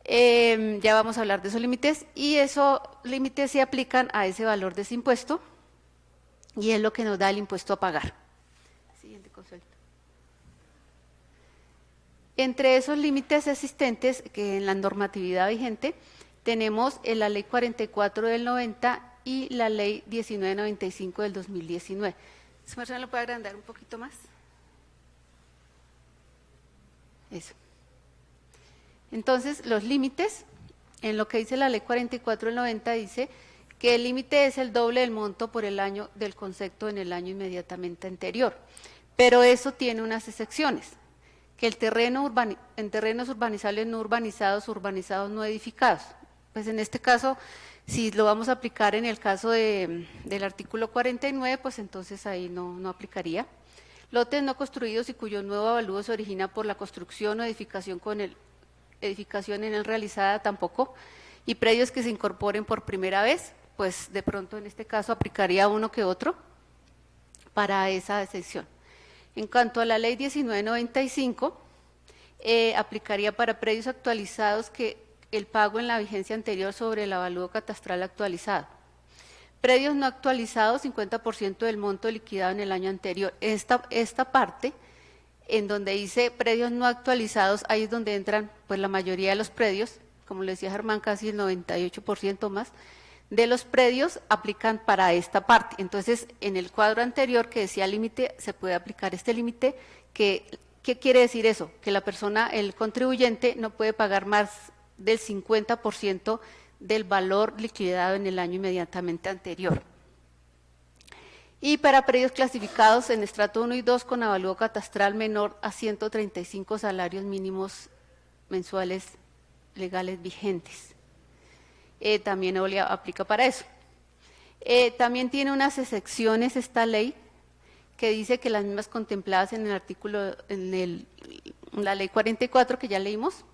Ya vamos a hablar de esos límites, y esos límites se aplican a ese valor de ese impuesto, y es lo que nos da el impuesto a pagar. Siguiente consulta. Entre esos límites existentes que en la normatividad vigente tenemos en la Ley 44 del 90 y la Ley 1995 del 2019. ¿Su persona lo puede agrandar un poquito más? Eso. Entonces, los límites, en lo que dice la Ley 44 del 90, dice que el límite es el doble del monto por el año del concepto en el año inmediatamente anterior. Pero eso tiene unas excepciones, que el terreno en terrenos urbanizables no urbanizados, urbanizados no edificados. Pues en este caso, si lo vamos a aplicar en el caso del artículo 49, pues entonces ahí no aplicaría. Lotes no construidos y cuyo nuevo avalúo se origina por la construcción o edificación en él realizada tampoco, y predios que se incorporen por primera vez, pues de pronto en este caso aplicaría uno que otro para esa excepción. En cuanto a la Ley 1995, aplicaría para predios actualizados que el pago en la vigencia anterior sobre el avalúo catastral actualizado. Predios no actualizados, 50% del monto liquidado en el año anterior. Esta parte, en donde dice predios no actualizados, ahí es donde entran pues la mayoría de los predios, como le decía Germán, casi el 98% más, de los predios aplican para esta parte. Entonces, en el cuadro anterior que decía límite, se puede aplicar este límite. ¿Qué quiere decir eso? Que la persona, el contribuyente, no puede pagar más del 50% del valor liquidado en el año inmediatamente anterior. Y para predios clasificados en estrato 1 y 2 con avalúo catastral menor a 135 salarios mínimos mensuales legales vigentes. También aplica para eso. También tiene unas excepciones esta ley, que dice que las mismas contempladas en el artículo, en la Ley 44 que ya leímos,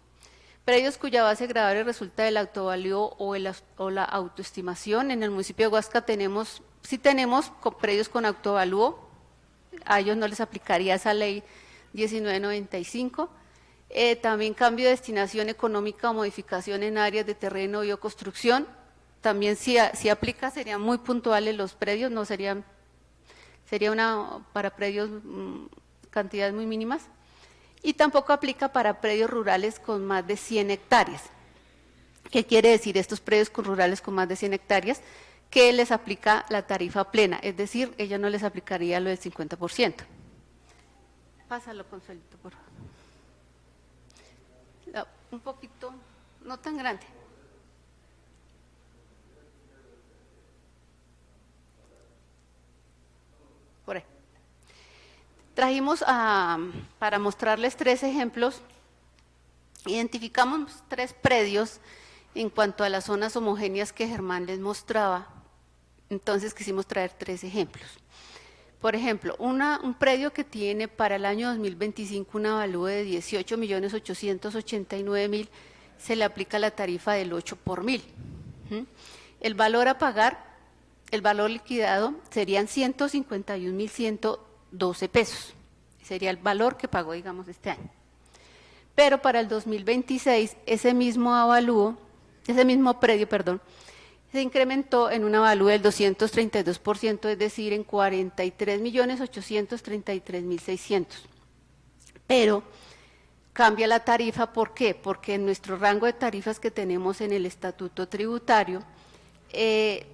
predios cuya base gravable resulta del autovalúo o la autoestimación. En el municipio de Huasca sí tenemos predios con autovalúo, a ellos no les aplicaría esa Ley 1995. También cambio de destinación económica o modificación en áreas de terreno y o construcción, también si aplica serían muy puntuales los predios, no sería para predios cantidades muy mínimas, y tampoco aplica para predios rurales con más de 100 hectáreas. ¿Qué quiere decir estos predios rurales con más de 100 hectáreas? Que les aplica la tarifa plena, es decir, ella no les aplicaría lo del 50%. Pásalo, Consuelito, por favor. Un poquito, no tan grande. Por ahí. Trajimos para mostrarles 3 ejemplos. Identificamos 3 predios en cuanto a las zonas homogéneas que Germán les mostraba. Entonces quisimos traer 3 ejemplos. Por ejemplo, un predio que tiene para el año 2025 un avalúo de 18.889.000, se le aplica la tarifa del 8 por 1000. El valor a pagar, el valor liquidado, serían 151.112 pesos. Sería el valor que pagó, digamos, este año. Pero para el 2026, ese mismo predio, se incrementó en un avalúo del 232%, es decir, en 43.833.600. Pero cambia la tarifa, ¿por qué? Porque en nuestro rango de tarifas que tenemos en el estatuto tributario, se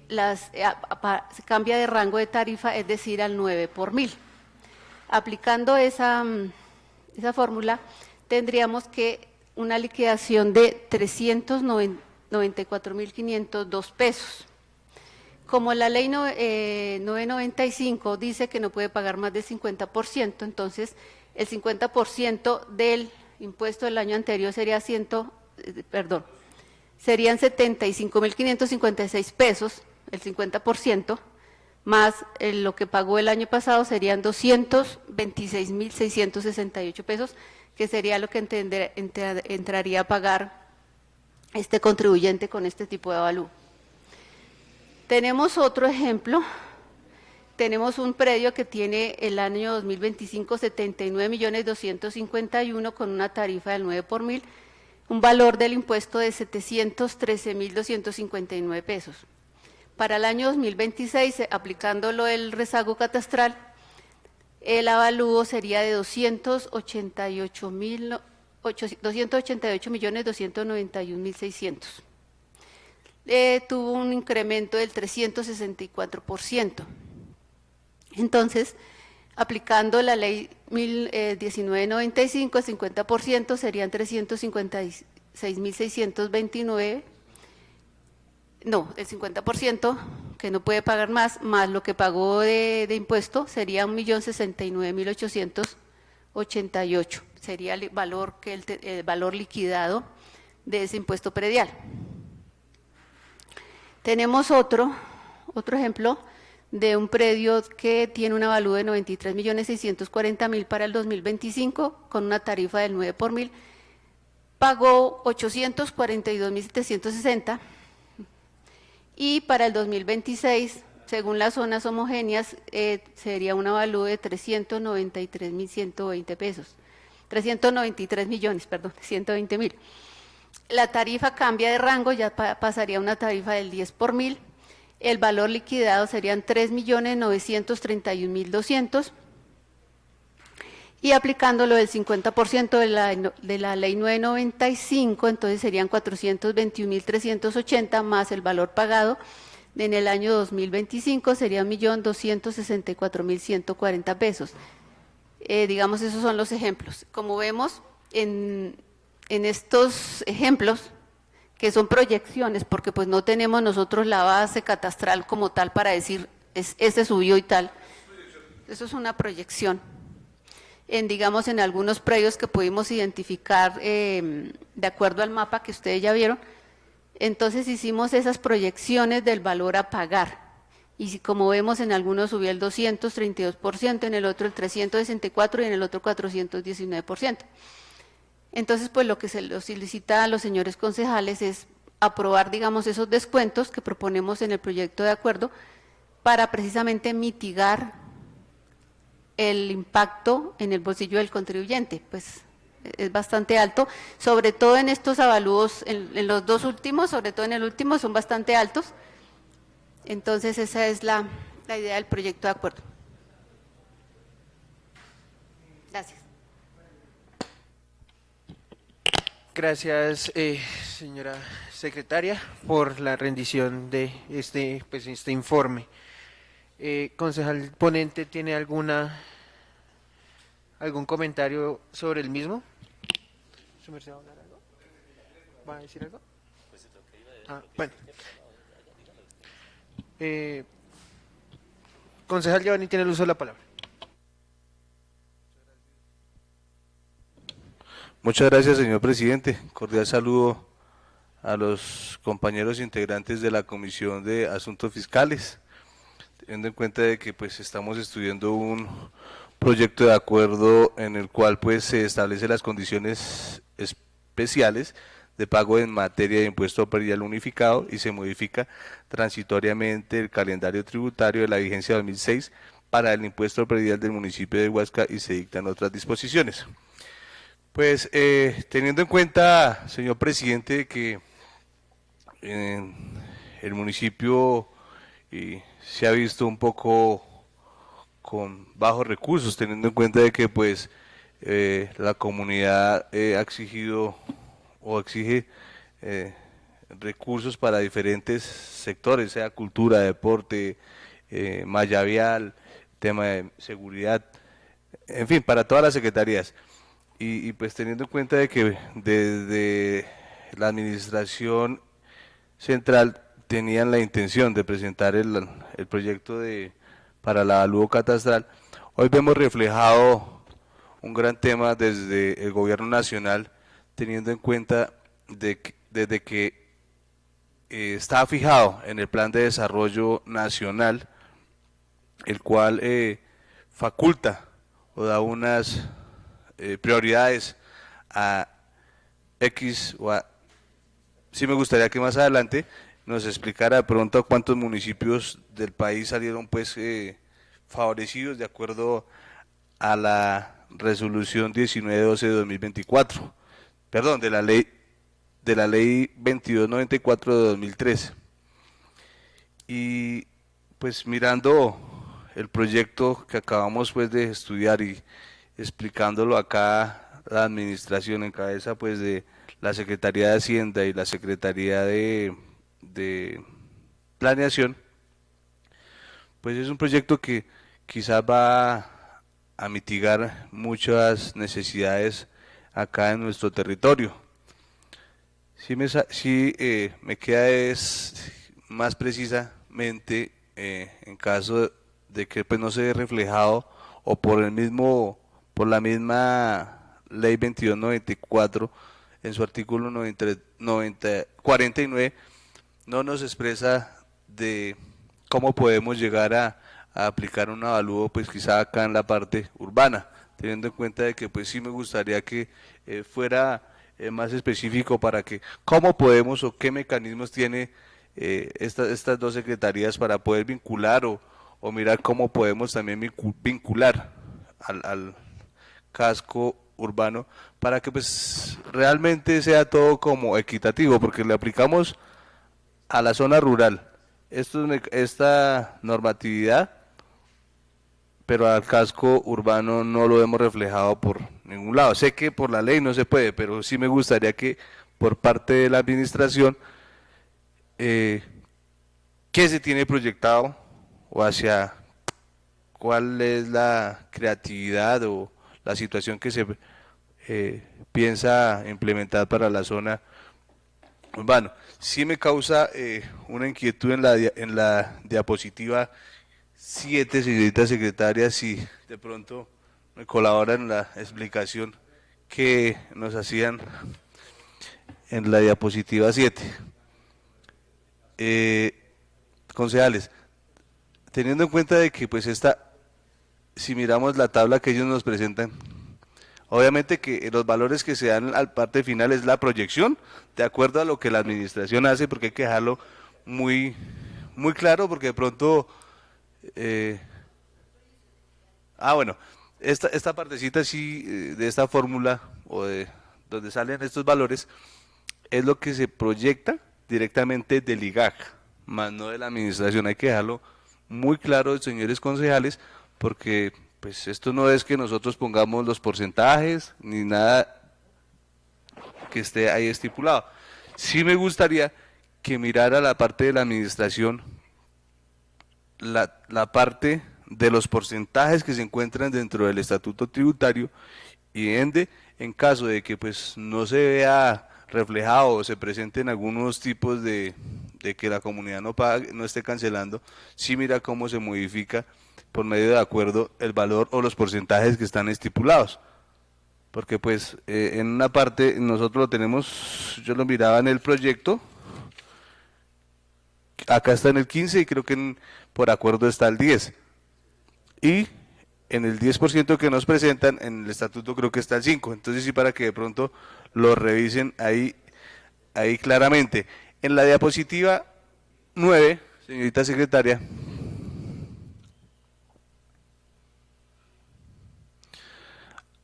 cambia de rango de tarifa, es decir, al 9 por 1000. Aplicando esa fórmula, tendríamos que una liquidación de 394.502 pesos. Como la ley 995 dice que no puede pagar más del 50%, entonces el 50% del impuesto del año anterior sería 100 serían 75.556 pesos, el 50%, más lo que pagó el año pasado serían 226.668 pesos, que sería lo que entraría a pagar este contribuyente con este tipo de avalúo. Tenemos otro ejemplo. Tenemos un predio que tiene el año 2025 79.251.000 con una tarifa del 9 por mil, un valor del impuesto de 713.259 pesos. Para el año 2026, aplicándolo el rezago catastral, el avalúo sería de 288.291.600. Tuvo un incremento del 364%. Entonces, aplicando la ley 1995, el 50% serían 356.629. No, el 50%, que no puede pagar más lo que pagó de impuesto, sería 1.069.888. Sería el valor, el valor liquidado de ese impuesto predial. Tenemos otro ejemplo de un predio que tiene un avalúo de 93.640.000 para el 2025, con una tarifa del 9 por mil, pagó 842.760, y para el 2026, según las zonas homogéneas, sería un avalúo de 393.120 pesos, 393 millones, perdón, 120.000. La tarifa cambia de rango, ya pasaría a una tarifa del 10 por mil. El valor liquidado serían 3.931.200, y aplicándolo del 50% de la ley 995, entonces serían 421.380 más el valor pagado en el año 2025, sería 1.264.140 pesos. Digamos, esos son los ejemplos. Como vemos, en estos ejemplos, que son proyecciones, porque pues no tenemos nosotros la base catastral como tal para decir, este subió y tal. Eso es una proyección. Digamos, en algunos predios que pudimos identificar de acuerdo al mapa que ustedes ya vieron, entonces hicimos esas proyecciones del valor a pagar. Y si, como vemos, en algunos subió el 232%, en el otro el 364% y en el otro 419%. Entonces, pues lo que se les solicita a los señores concejales es aprobar, digamos, esos descuentos que proponemos en el proyecto de acuerdo para precisamente mitigar el impacto en el bolsillo del contribuyente. Pues es bastante alto, sobre todo en estos avalúos, en los dos últimos, sobre todo en el último, son bastante altos. Entonces, esa es la idea del proyecto de acuerdo. Gracias. Gracias, señora secretaria, por la rendición de este informe. Concejal ponente, ¿tiene algún comentario sobre el mismo? ¿Su merced va a hablar algo? ¿Va a decir algo? Bueno. Concejal Giovanni tiene el uso de la palabra. Muchas gracias, señor presidente. Cordial saludo a los compañeros integrantes de la Comisión de Asuntos Fiscales, teniendo en cuenta de que pues estamos estudiando un proyecto de acuerdo en el cual pues se establecen las condiciones especiales de pago en materia de impuesto predial unificado y se modifica transitoriamente el calendario tributario de la vigencia 2006 para el impuesto predial del municipio de Huasca y se dictan otras disposiciones. Pues teniendo en cuenta, señor presidente, que el municipio se ha visto un poco con bajos recursos, teniendo en cuenta de que pues la comunidad ha exigido o exige recursos para diferentes sectores, sea cultura, deporte, malla vial, tema de seguridad, en fin, para todas las secretarías. Y pues teniendo en cuenta de que desde la administración central tenían la intención de presentar el proyecto para el avalúo catastral, hoy vemos reflejado un gran tema desde el gobierno nacional, teniendo en cuenta desde que está fijado en el Plan de Desarrollo Nacional, el cual faculta o da unas prioridades a X o a... Sí me gustaría que más adelante nos explicara de pronto cuántos municipios del país salieron pues favorecidos de acuerdo a la resolución 1912 de 2024, perdón, de la ley 2294 de 2013. Y pues mirando el proyecto que acabamos pues de estudiar y explicándolo acá, la administración en cabeza pues de la Secretaría de Hacienda y la Secretaría de Planeación, pues es un proyecto que quizás va a mitigar muchas necesidades acá en nuestro territorio. Me queda es más precisamente en caso de que pues no se ve reflejado o por la misma ley 2294 en su artículo 49 no nos expresa de cómo podemos llegar a aplicar un avalúo pues quizá acá en la parte urbana, teniendo en cuenta de que pues sí me gustaría que fuera más específico para que cómo podemos o qué mecanismos tiene estas dos secretarías para poder vincular o mirar cómo podemos también vincular al casco urbano para que pues realmente sea todo como equitativo, porque le aplicamos a la zona rural esta normatividad, pero al casco urbano no lo hemos reflejado por ningún lado. Sé que por la ley no se puede, pero sí me gustaría que por parte de la administración, ¿qué se tiene proyectado o hacia cuál es la creatividad o la situación que se piensa implementar para la zona urbana? Sí me causa una inquietud en la diapositiva 7, señorita secretaria, si de pronto me colaboran en la explicación que nos hacían en la diapositiva 7. Concejales, teniendo en cuenta de que pues si miramos la tabla que ellos nos presentan, obviamente que los valores que se dan al parte final es la proyección, de acuerdo a lo que la administración hace, porque hay que dejarlo muy, muy claro, porque de pronto... bueno, esta partecita sí, de esta fórmula o de donde salen estos valores, es lo que se proyecta directamente del IGAC, más no de la administración. Hay que dejarlo muy claro, señores concejales, porque pues esto no es que nosotros pongamos los porcentajes ni nada que esté ahí estipulado. Sí me gustaría que mirara la parte de la administración, la parte de los porcentajes que se encuentran dentro del estatuto tributario y ende, en caso de que pues no se vea reflejado o se presenten algunos tipos de que la comunidad no pague, no esté cancelando, sí mira cómo se modifica por medio de acuerdo el valor o los porcentajes que están estipulados. Porque pues en una parte nosotros lo tenemos, yo lo miraba en el proyecto, acá está en el 15 y creo que por acuerdo está el 10. Y en el 10% que nos presentan, en el estatuto creo que está el 5. Entonces sí, para que de pronto lo revisen ahí claramente. En la diapositiva 9, señorita secretaria,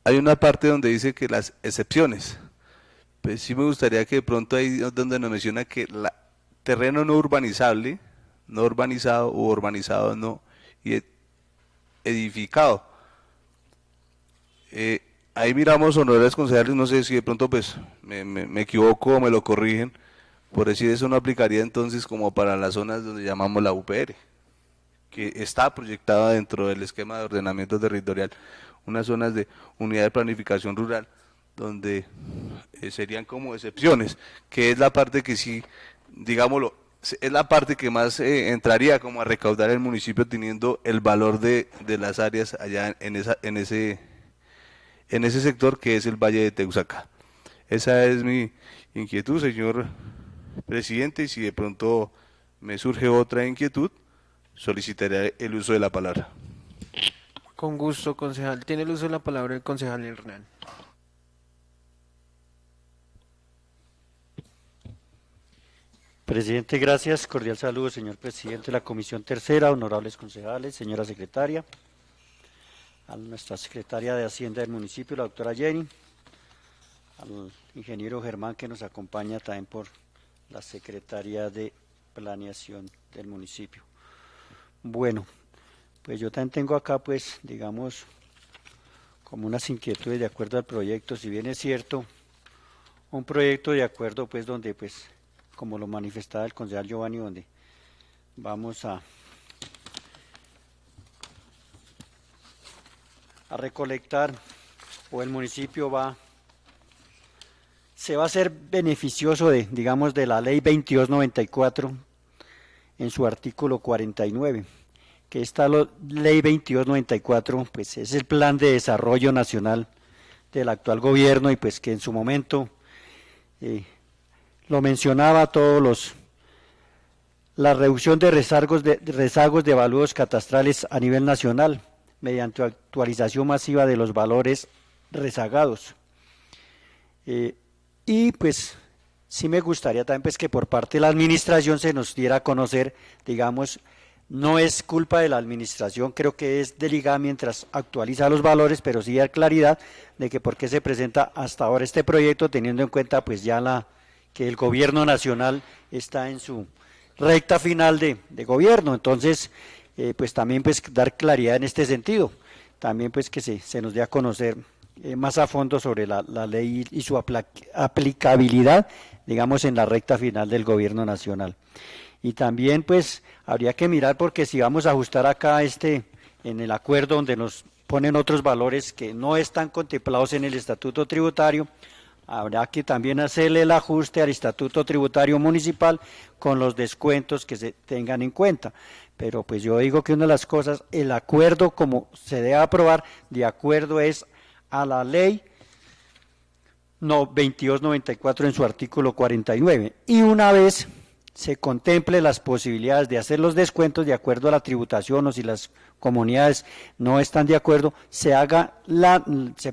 hay una parte donde dice que las excepciones, pues sí me gustaría que de pronto ahí donde nos menciona que terreno no urbanizable, no urbanizado o urbanizado no, y edificado. Ahí miramos honorables concejales, no sé si de pronto pues me equivoco o me lo corrigen, por decir eso no aplicaría entonces como para las zonas donde llamamos la UPR, que está proyectada dentro del esquema de ordenamiento territorial, unas zonas de unidad de planificación rural, donde serían como excepciones, que es la parte que sí, digámoslo, es la parte que más entraría como a recaudar el municipio teniendo el valor de las áreas allá en ese sector que es el Valle de Teusaca. Esa es mi inquietud, señor presidente, y si de pronto me surge otra inquietud, solicitaré el uso de la palabra. Con gusto, concejal. Tiene el uso de la palabra el concejal Hernán. Presidente, gracias. Cordial saludo, señor presidente de la Comisión Tercera, honorables concejales, señora secretaria, a nuestra secretaria de Hacienda del municipio, la doctora Jenny, al ingeniero Germán, que nos acompaña también por la Secretaría de Planeación del municipio. Bueno, pues yo también tengo acá, pues, digamos, como unas inquietudes de acuerdo al proyecto. Si bien es cierto, un proyecto de acuerdo, pues, donde, pues, como lo manifestaba el concejal Giovanni, donde vamos a recolectar, o el municipio se va a ser beneficioso de, digamos, de la ley 2294 en su artículo 49, que esta ley 2294, pues es el plan de desarrollo nacional del actual gobierno, y pues que en su momento lo mencionaba la reducción de rezagos de valores catastrales a nivel nacional mediante actualización masiva de los valores rezagados. Y pues sí me gustaría también, pues, que por parte de la administración se nos diera a conocer, digamos, no es culpa de la administración, creo que es del IGA mientras actualiza los valores, pero sí dar claridad de que por qué se presenta hasta ahora este proyecto, teniendo en cuenta pues ya que el gobierno nacional está en su recta final de gobierno. Entonces, pues también pues dar claridad en este sentido, también pues que se nos dé a conocer más a fondo sobre la ley y su aplicabilidad, digamos, en la recta final del gobierno nacional. Y también pues habría que mirar, porque si vamos a ajustar acá en el acuerdo donde nos ponen otros valores que no están contemplados en el estatuto tributario, habrá que también hacerle el ajuste al estatuto tributario municipal con los descuentos que se tengan en cuenta. Pero pues yo digo que una de las cosas, el acuerdo como se debe aprobar, de acuerdo es a la ley 2294 en su artículo 49. Y una vez se contemple las posibilidades de hacer los descuentos de acuerdo a la tributación, o si las comunidades no están de acuerdo, se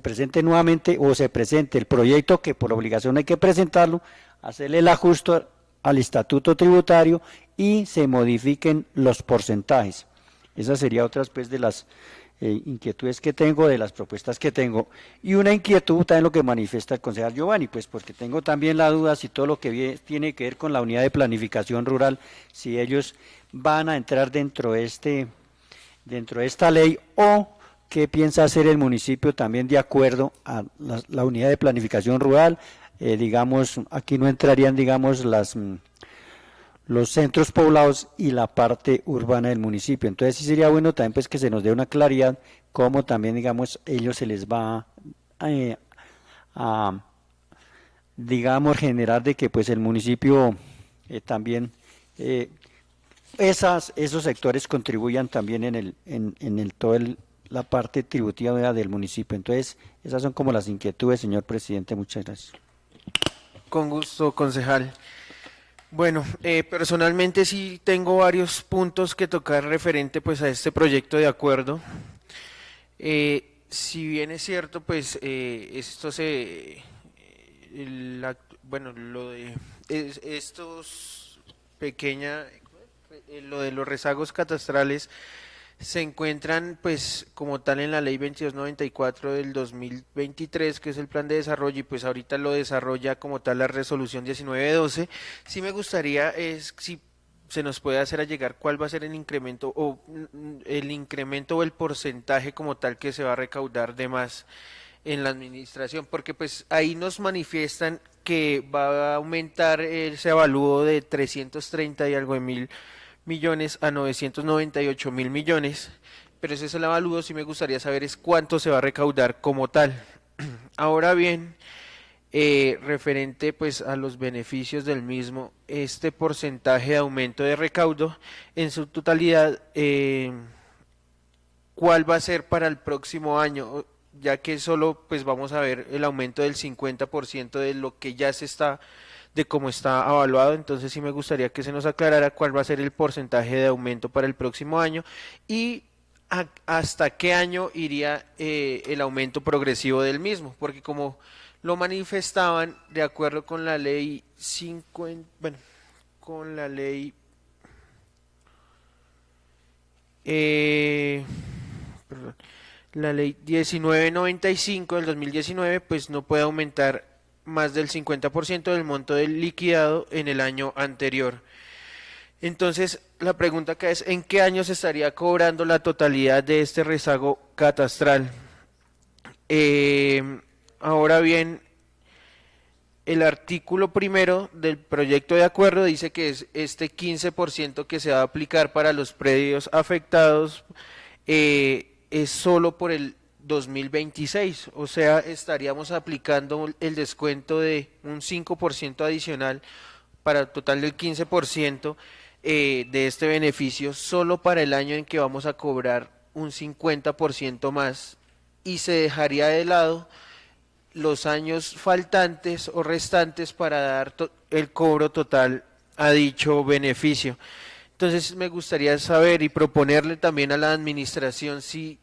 presente nuevamente, o se presente el proyecto, que por obligación hay que presentarlo, hacerle el ajuste al estatuto tributario y se modifiquen los porcentajes. Esas serían otras pues de las inquietudes que tengo, de las propuestas que tengo. Y una inquietud también lo que manifiesta el concejal Giovanni, pues porque tengo también la duda si todo lo que tiene que ver con la unidad de planificación rural, si ellos van a entrar dentro de esta ley, o qué piensa hacer el municipio también de acuerdo a la unidad de planificación rural. Digamos, aquí no entrarían, digamos, los centros poblados y la parte urbana del municipio. Entonces sí sería bueno también pues que se nos dé una claridad cómo también, digamos, ellos se les va a digamos, generar de que pues el municipio también esos sectores contribuyan también en la parte tributiva del municipio. Entonces esas son como las inquietudes, señor presidente. Muchas gracias. Con gusto, concejal. Bueno, personalmente sí tengo varios puntos que tocar referente pues a este proyecto de acuerdo. Si bien es cierto, pues esto bueno, lo de lo de los rezagos catastrales se encuentran pues como tal en la ley 2294 del 2023, que es el plan de desarrollo, y pues ahorita lo desarrolla como tal la resolución 1912. Sí me gustaría si se nos puede hacer llegar cuál va a ser el incremento o el porcentaje como tal que se va a recaudar de más en la administración, porque pues ahí nos manifiestan que va a aumentar ese avalúo de 330 y algo de mil millones a 998 mil millones, pero ese es el avalúo. Sí me gustaría saber es cuánto se va a recaudar como tal. Ahora bien, referente pues a los beneficios del mismo, este porcentaje de aumento de recaudo en su totalidad, ¿cuál va a ser para el próximo año? Ya que solo pues vamos a ver el aumento del 50% de lo que ya se está de cómo está evaluado. Entonces sí me gustaría que se nos aclarara cuál va a ser el porcentaje de aumento para el próximo año y hasta qué año iría el aumento progresivo del mismo, porque como lo manifestaban de acuerdo con la ley 50, bueno, con la ley perdón, la ley 1995 del 2019, pues no puede aumentar más del 50% del monto del liquidado en el año anterior. Entonces, la pregunta acá es, ¿en qué año se estaría cobrando la totalidad de este rezago catastral? Ahora bien, el artículo primero del proyecto de acuerdo dice que es este 15% que se va a aplicar para los predios afectados, es solo por el 2026, o sea, estaríamos aplicando el descuento de un 5% adicional para el total del 15% de este beneficio solo para el año en que vamos a cobrar un 50% más y se dejaría de lado los años faltantes o restantes para dar el cobro total a dicho beneficio. Entonces me gustaría saber y proponerle también a la administración si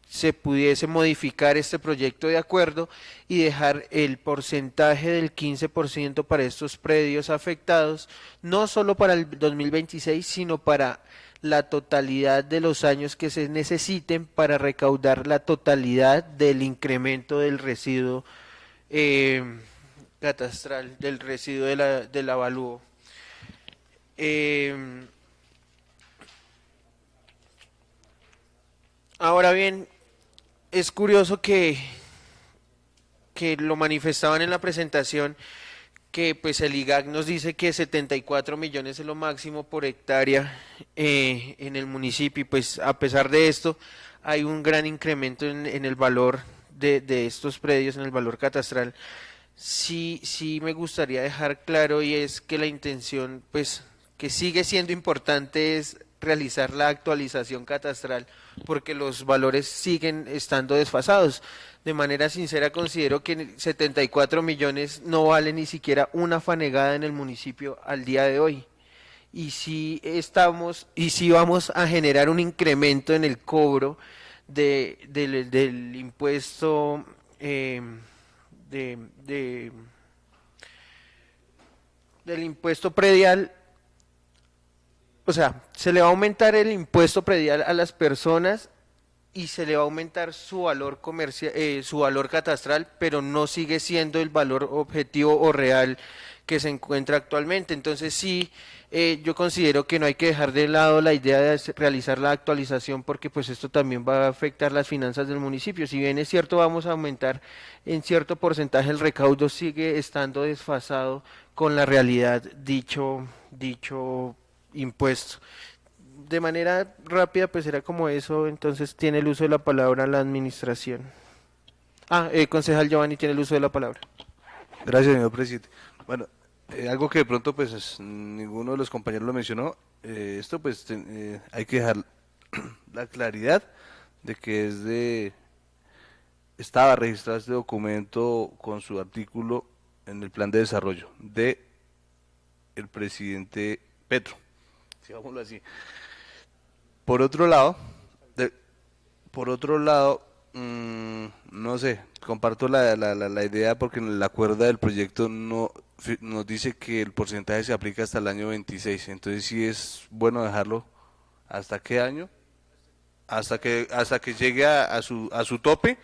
se pudiese modificar este proyecto de acuerdo y dejar el porcentaje del 15% para estos predios afectados, no solo para el 2026, sino para la totalidad de los años que se necesiten para recaudar la totalidad del incremento del residuo catastral, del residuo del avalúo. Ahora bien, es curioso que lo manifestaban en la presentación, que pues el IGAC nos dice que 74 millones es lo máximo por hectárea en el municipio, y pues a pesar de esto hay un gran incremento en el valor de estos predios, en el valor catastral. Sí me gustaría dejar claro, y es que la intención pues que sigue siendo importante es realizar la actualización catastral porque los valores siguen estando desfasados. De manera sincera considero que 74 millones no vale ni siquiera una fanegada en el municipio al día de hoy. Y si vamos a generar un incremento en el cobro del impuesto de- del impuesto predial. O sea, se le va a aumentar el impuesto predial a las personas y se le va a aumentar su valor comercial, su valor catastral, pero no sigue siendo el valor objetivo o real que se encuentra actualmente. Entonces sí, yo considero que no hay que dejar de lado la idea de realizar la actualización porque pues esto también va a afectar las finanzas del municipio. Si bien es cierto vamos a aumentar en cierto porcentaje el recaudo, sigue estando desfasado con la realidad dicho impuesto. De manera rápida, pues era como eso, entonces tiene el uso de la palabra la administración. Concejal Giovanni tiene el uso de la palabra. Gracias, señor presidente. Bueno, algo que de pronto pues ninguno de los compañeros lo mencionó, esto pues hay que dejar la claridad de que estaba registrado este documento con su artículo en el plan de desarrollo de el presidente Petro, digámoslo así. Por otro lado, no sé, comparto la idea porque en la cuerda del proyecto nos dice que el porcentaje se aplica hasta el año 26, entonces sí es bueno dejarlo. ¿Hasta qué año? Hasta que llegue a su tope,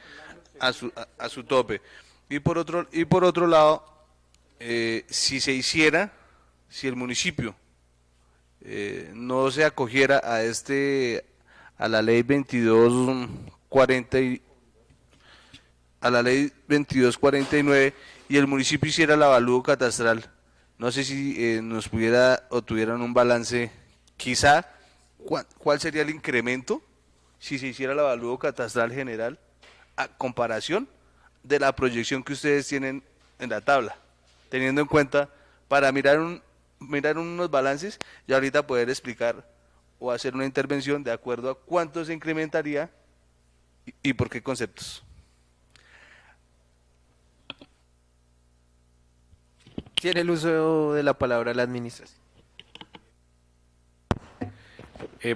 a su tope. Y por otro lado, si el municipio no se acogiera a la ley 2240 a la ley 2249 y el municipio hiciera el avalúo catastral, no sé si nos pudiera o tuvieran un balance, quizá, ¿cuál sería el incremento si se hiciera el avalúo catastral general a comparación de la proyección que ustedes tienen en la tabla, teniendo en cuenta para mirar unos balances y ahorita poder explicar o hacer una intervención de acuerdo a cuánto se incrementaría y por qué conceptos? Tiene el uso de la palabra la administración.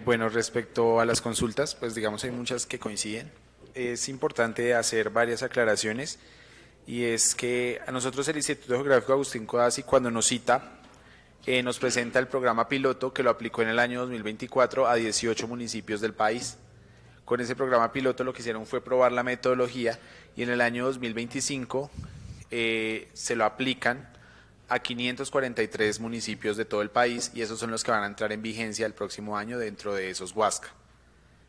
Bueno, respecto a las consultas, pues digamos hay muchas que coinciden. Es importante hacer varias aclaraciones y es que a nosotros el Instituto Geográfico Agustín Codazzi cuando nos cita nos presenta el programa piloto que lo aplicó en el año 2024 a 18 municipios del país. Con ese programa piloto lo que hicieron fue probar la metodología y en el año 2025 se lo aplican a 543 municipios de todo el país y esos son los que van a entrar en vigencia el próximo año dentro de esos Huasca.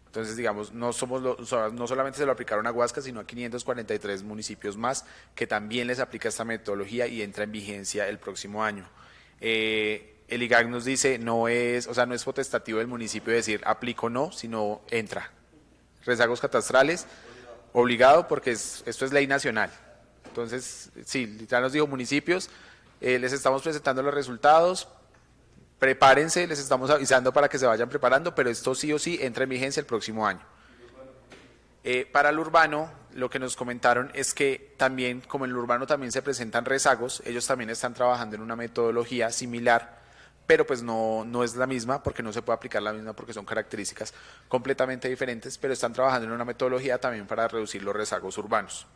Entonces, digamos, no solamente se lo aplicaron a Huasca, sino a 543 municipios más que también les aplica esta metodología y entra en vigencia el próximo año. El IGAC nos dice, no es potestativo del municipio decir aplico o no, sino entra. Rezagos catastrales, obligado porque esto es ley nacional. Entonces, sí, ya nos dijo municipios, les estamos presentando los resultados, prepárense, les estamos avisando para que se vayan preparando, pero esto sí o sí entra en vigencia el próximo año. Para el urbano, lo que nos comentaron es que también, como en el urbano también se presentan rezagos, ellos también están trabajando en una metodología similar, pero pues no es la misma, porque no se puede aplicar la misma porque son características completamente diferentes, pero están trabajando en una metodología también para reducir los rezagos urbanos.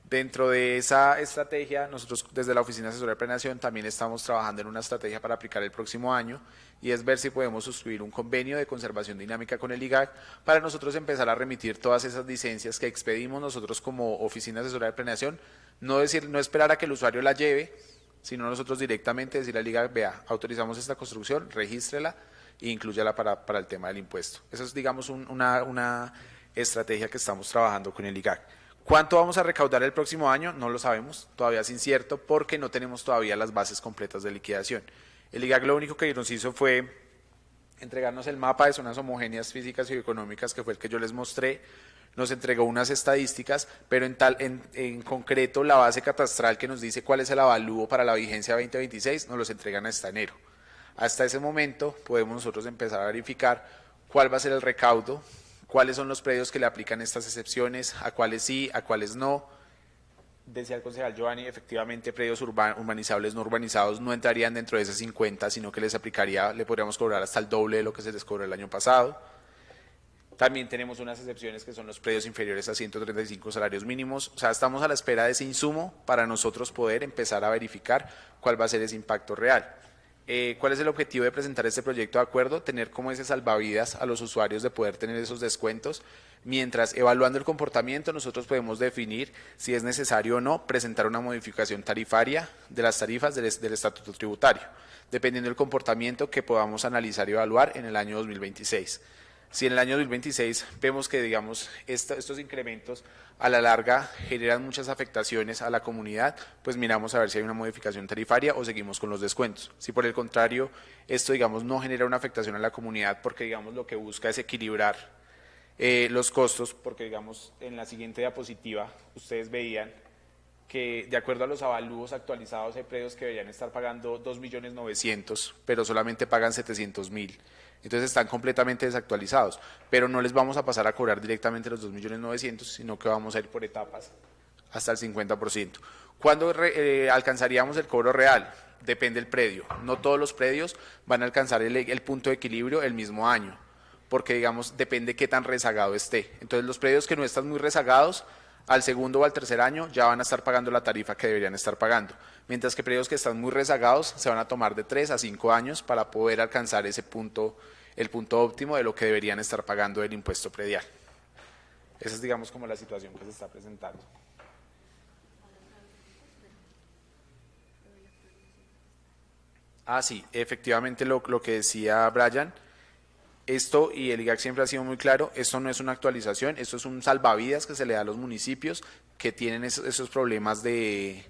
Dentro de esa estrategia, nosotros desde la Oficina Asesora de Planeación también estamos trabajando en una estrategia para aplicar el próximo año y es ver si podemos suscribir un convenio de conservación dinámica con el IGAC para nosotros empezar a remitir todas esas licencias que expedimos nosotros como Oficina Asesora de Planeación, no esperar a que el usuario la lleve, sino nosotros directamente decirle al IGAC, vea, autorizamos esta construcción, regístrela e inclúyala para el tema del impuesto. Esa es, digamos, una estrategia que estamos trabajando con el IGAC. ¿Cuánto vamos a recaudar el próximo año? No lo sabemos, todavía es incierto porque no tenemos todavía las bases completas de liquidación. El IGAC lo único que nos hizo fue entregarnos el mapa de zonas homogéneas físicas y económicas, que fue el que yo les mostré, nos entregó unas estadísticas, pero en concreto la base catastral que nos dice cuál es el avalúo para la vigencia 2026 nos los entregan hasta enero. Hasta ese momento podemos nosotros empezar a verificar cuál va a ser el recaudo, cuáles son los predios que le aplican estas excepciones, a cuáles sí, a cuáles no. Decía el concejal Giovanni, efectivamente predios urbanizables no urbanizados no entrarían dentro de esas 50, sino que le podríamos cobrar hasta el doble de lo que se les cobró el año pasado. También tenemos unas excepciones que son los predios inferiores a 135 salarios mínimos. O sea, estamos a la espera de ese insumo para nosotros poder empezar a verificar cuál va a ser ese impacto real. ¿Cuál es el objetivo de presentar este proyecto de acuerdo? Tener como ese salvavidas a los usuarios de poder tener esos descuentos, mientras evaluando el comportamiento nosotros podemos definir si es necesario o no presentar una modificación tarifaria de las tarifas del estatuto tributario, dependiendo del comportamiento que podamos analizar y evaluar en el año 2026. Si en el año 2026 vemos que, digamos, estos incrementos a la larga generan muchas afectaciones a la comunidad, pues miramos a ver si hay una modificación tarifaria o seguimos con los descuentos. Si por el contrario esto, digamos, no genera una afectación a la comunidad porque, digamos, lo que busca es equilibrar los costos, porque, digamos, en la siguiente diapositiva ustedes veían que de acuerdo a los avalúos actualizados hay predios que deberían estar pagando 2.900.000, pero solamente pagan 700.000. Entonces están completamente desactualizados, pero no les vamos a pasar a cobrar directamente los 2.900.000, sino que vamos a ir por etapas hasta el 50%. ¿Cuándo alcanzaríamos el cobro real? Depende del predio. No todos los predios van a alcanzar el punto de equilibrio el mismo año, porque, digamos, depende qué tan rezagado esté. Entonces los predios que no están muy rezagados, al segundo o al tercer año ya van a estar pagando la tarifa que deberían estar pagando, mientras que predios que están muy rezagados se van a tomar de 3 a 5 años para poder alcanzar ese punto, el punto óptimo de lo que deberían estar pagando el impuesto predial. Esa es, digamos, como la situación que se está presentando. Sí, efectivamente lo que decía Brian. Esto, y el IGAC siempre ha sido muy claro, esto no es una actualización, esto es un salvavidas que se le da a los municipios que tienen esos problemas de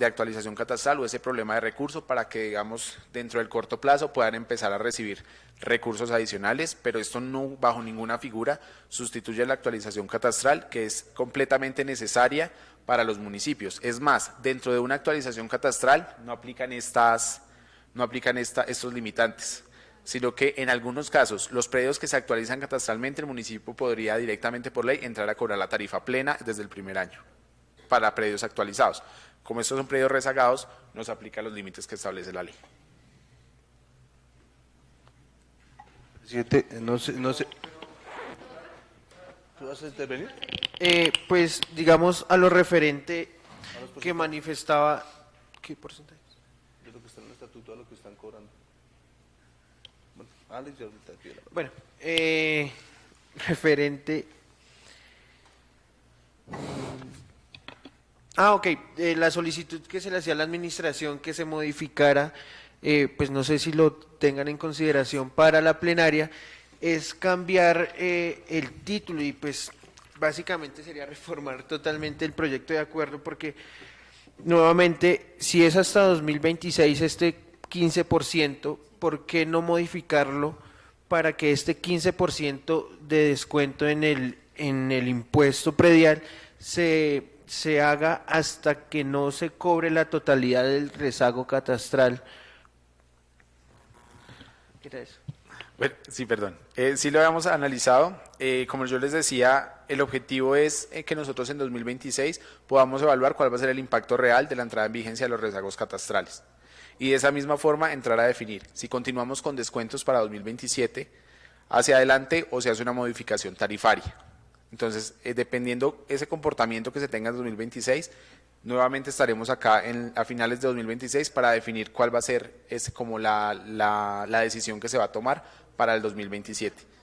actualización catastral o ese problema de recursos para que, digamos, dentro del corto plazo puedan empezar a recibir recursos adicionales, pero esto no bajo ninguna figura sustituye la actualización catastral, que es completamente necesaria para los municipios. Es más, dentro de una actualización catastral no aplican estos limitantes, sino que en algunos casos los predios que se actualizan catastralmente el municipio podría directamente por ley entrar a cobrar la tarifa plena desde el primer año. para predios actualizados. Como estos son predios rezagados, nos aplica los límites que establece la ley. Presidente, no sé. ¿Tú vas a intervenir? Pues digamos a lo referente que manifestaba, ¿qué porcentaje? De lo que está en el estatuto a lo que están cobrando. Bueno, Alex, ya ahorita pide la palabra. Bueno, referente. Ok, la solicitud que se le hacía a la administración que se modificara, pues no sé si lo tengan en consideración para la plenaria, es cambiar el título y pues básicamente sería reformar totalmente el proyecto de acuerdo porque nuevamente, si es hasta 2026 este 15%, ¿por qué no modificarlo para que este 15% de descuento en el impuesto predial se haga hasta que no se cobre la totalidad del rezago catastral? ¿Qué era eso? Bueno, sí, perdón. Sí lo habíamos analizado. Como yo les decía, el objetivo es que nosotros en 2026 podamos evaluar cuál va a ser el impacto real de la entrada en vigencia de los rezagos catastrales. Y de esa misma forma entrar a definir si continuamos con descuentos para 2027 hacia adelante o se hace una modificación tarifaria. Entonces, dependiendo ese comportamiento que se tenga en 2026, nuevamente estaremos acá a finales de 2026 para definir cuál va a ser como la decisión que se va a tomar para el 2027.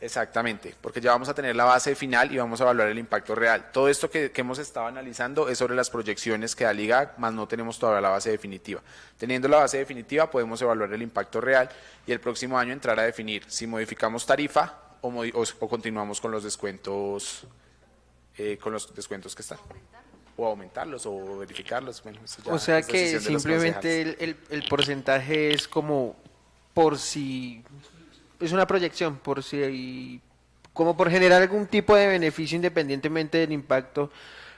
Exactamente, porque ya vamos a tener la base final y vamos a evaluar el impacto real. Todo esto que hemos estado analizando es sobre las proyecciones que da el IGAC, más no tenemos todavía la base definitiva. Teniendo la base definitiva podemos evaluar el impacto real y el próximo año entrar a definir si modificamos tarifa o continuamos con los descuentos que están. O aumentarlos o verificarlos. Bueno, eso ya O sea es que decisión de los simplemente concejales. el porcentaje es como por si, es una proyección, por si, como por generar algún tipo de beneficio independientemente del impacto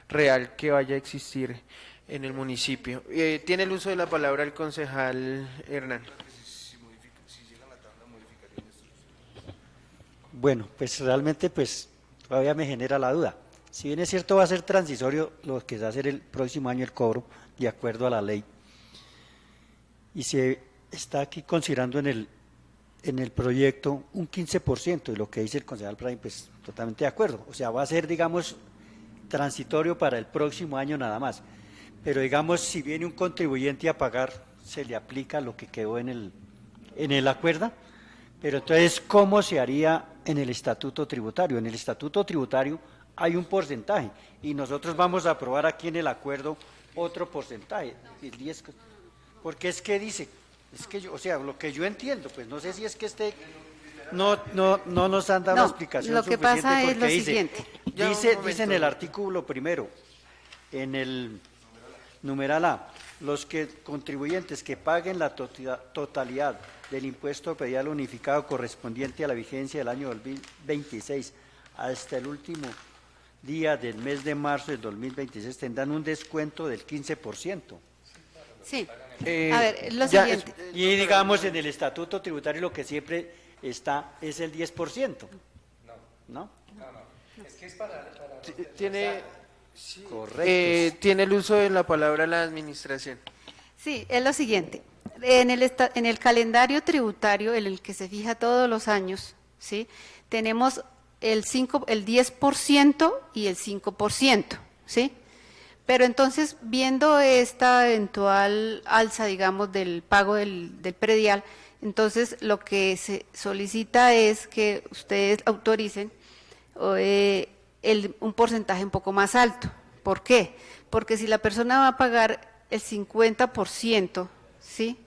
real que vaya a existir en el municipio. Tiene el uso de la palabra el concejal Hernán. Bueno, pues realmente pues todavía me genera la duda. Si bien es cierto va a ser transisorio lo que va a ser el próximo año el cobro, de acuerdo a la ley, y se está aquí considerando en el proyecto un 15%, y lo que dice el concejal Prime, pues totalmente de acuerdo. O sea, va a ser, digamos, transitorio para el próximo año nada más. Pero digamos, si viene un contribuyente a pagar, se le aplica lo que quedó en el acuerdo. Pero entonces, ¿cómo se haría en el estatuto tributario? En el estatuto tributario hay un porcentaje y nosotros vamos a aprobar aquí en el acuerdo otro porcentaje, el 10, porque es que dice, es que yo, o sea, lo que yo entiendo, pues no sé si es que no nos han dado No, una explicación lo que suficiente pasa es porque lo dice, siguiente. Ya, un dice momento. en el artículo primero, en el numeral A, los contribuyentes que paguen la totalidad del impuesto predial unificado correspondiente a la vigencia del año 2026 hasta el último día del mes de marzo del 2026 tendrán un descuento del 15%. Sí. Eh, A ver, lo ya, siguiente. Y digamos en el estatuto tributario lo que siempre está es el 10%. ¿No? Tiene, Correcto. tiene el uso de la palabra la administración. Sí, es lo siguiente. En el calendario tributario, en el que se fija todos los años, ¿sí? Tenemos el 10% y el 5%, ¿sí? Pero entonces, viendo esta eventual alza, digamos, del pago del predial, entonces lo que se solicita es que ustedes autoricen un porcentaje un poco más alto. ¿Por qué? Porque si la persona va a pagar el 50%, ¿sí?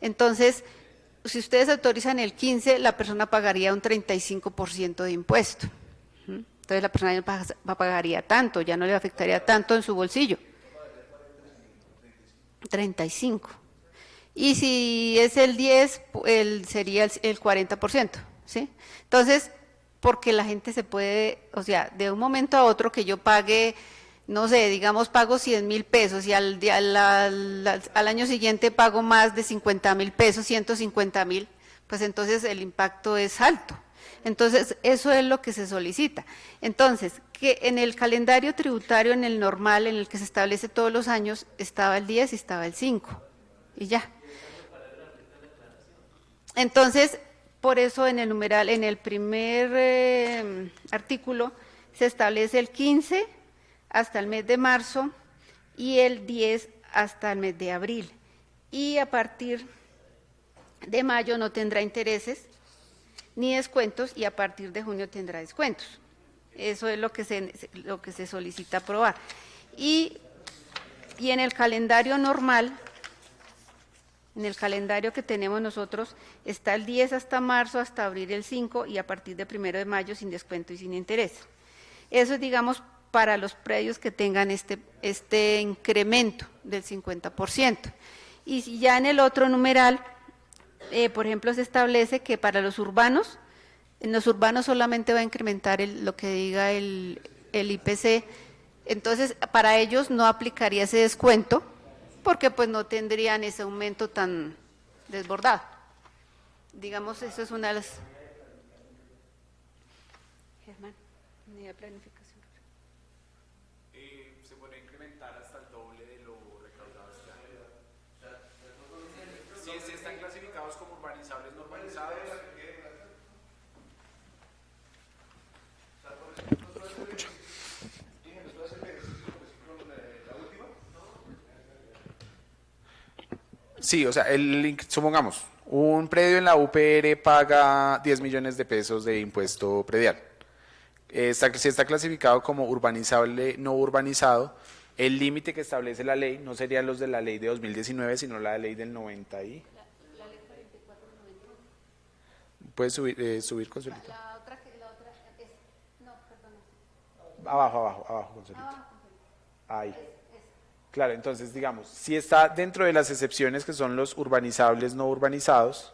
Entonces, si ustedes autorizan el 15%, la persona pagaría un 35% de impuesto. Entonces, la persona ya no pagaría tanto, ya no le afectaría tanto en su bolsillo. 35%. Y si es el 10%, sería el 40%, ¿sí? Entonces, porque la gente se puede, o sea, de un momento a otro que yo pague, no sé, digamos pago 100.000 pesos y al año siguiente pago más de 50.000 pesos, 150.000, pues entonces el impacto es alto. Entonces, eso es lo que se solicita. Entonces, que en el calendario tributario, en el normal, en el que se establece todos los años, estaba el 10 y estaba el 5, y ya. Entonces, por eso en el numeral, en el primer artículo, se establece el 15 hasta el mes de marzo y el 10 hasta el mes de abril. Y a partir de mayo no tendrá intereses ni descuentos y a partir de junio tendrá descuentos. Eso es lo que se solicita aprobar. Y en el calendario normal, en el calendario que tenemos nosotros, está el 10 hasta marzo, hasta abril el 5 y a partir de 1 de mayo sin descuento y sin interés. Eso es, digamos, para los predios que tengan este incremento del 50%. Y si ya en el otro numeral, por ejemplo, se establece que para los urbanos, en los urbanos solamente va a incrementar lo que diga el IPC, entonces para ellos no aplicaría ese descuento, porque pues no tendrían ese aumento tan desbordado. Digamos, eso es una de las... Germán, unidad de planificación. Se puede incrementar hasta el doble de lo recaudado este año. Si están clasificados como urbanizables, no urbanizados. Sí, o sea, supongamos, un predio en la UPR paga 10 millones de pesos de impuesto predial. Si está clasificado como urbanizable, no urbanizado, el límite que establece la ley no serían los de la ley de 2019, sino la ley del 90 y... La ley 4491. ¿Puedes subir, Consuelito? La otra es... No, perdón. Abajo, Consuelito. Ahí. Claro, entonces, digamos, si está dentro de las excepciones que son los urbanizables no urbanizados,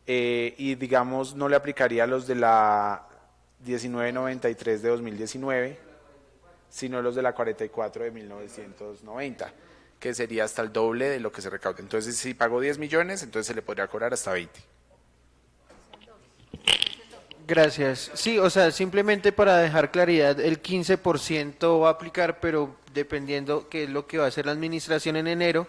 y digamos, no le aplicaría a los de la 1993 de 2019, sino los de la 44 de 1990, que sería hasta el doble de lo que se recauda. Entonces, si pagó 10 millones, entonces se le podría cobrar hasta 20. Gracias. Sí, o sea, simplemente para dejar claridad, el 15% va a aplicar, pero dependiendo qué es lo que va a hacer la administración en enero,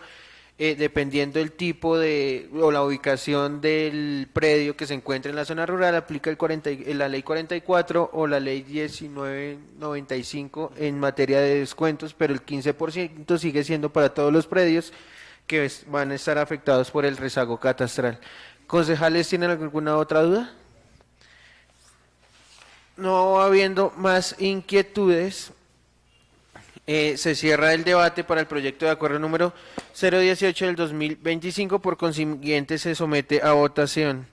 dependiendo el tipo o la ubicación del predio que se encuentre en la zona rural, aplica la ley 44 o la ley 1995 en materia de descuentos, pero el 15% sigue siendo para todos los predios que van a estar afectados por el rezago catastral. ¿Concejales tienen alguna otra duda? No habiendo más inquietudes, se cierra el debate para el proyecto de acuerdo número 018 del 2025, por consiguiente se somete a votación.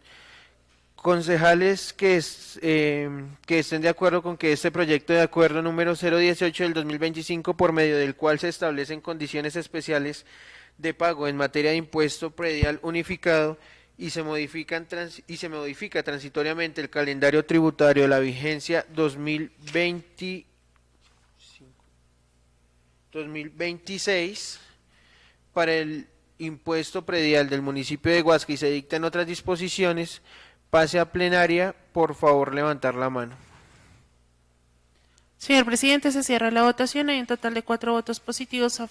Concejales que estén de acuerdo con que este proyecto de acuerdo número 018 del 2025, por medio del cual se establecen condiciones especiales de pago en materia de impuesto predial unificado, y se modifica transitoriamente el calendario tributario de la vigencia 2026 para el impuesto predial del municipio de Guasca y se dictan otras disposiciones, pase a plenaria, por favor levantar la mano. Señor presidente, se cierra la votación. Hay un total de 4 votos positivos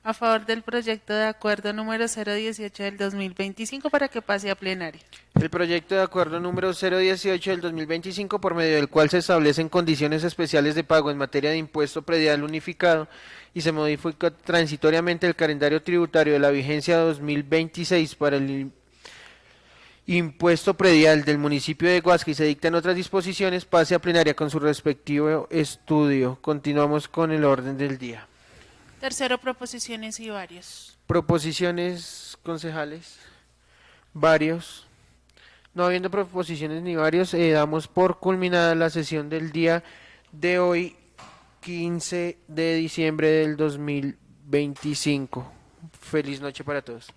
a favor del proyecto de acuerdo número 018 del 2025 para que pase a plenaria. El proyecto de acuerdo número 018 del 2025, por medio del cual se establecen condiciones especiales de pago en materia de impuesto predial unificado y se modifica transitoriamente el calendario tributario de la vigencia 2026 para el impuesto predial del municipio de Guasca y se dictan otras disposiciones, pase a plenaria con su respectivo estudio. Continuamos con el orden del día. Tercero, proposiciones y varios. Proposiciones, concejales. Varios. No habiendo proposiciones ni varios, damos por culminada la sesión del día de hoy, 15 de diciembre del 2025. Feliz noche para todos.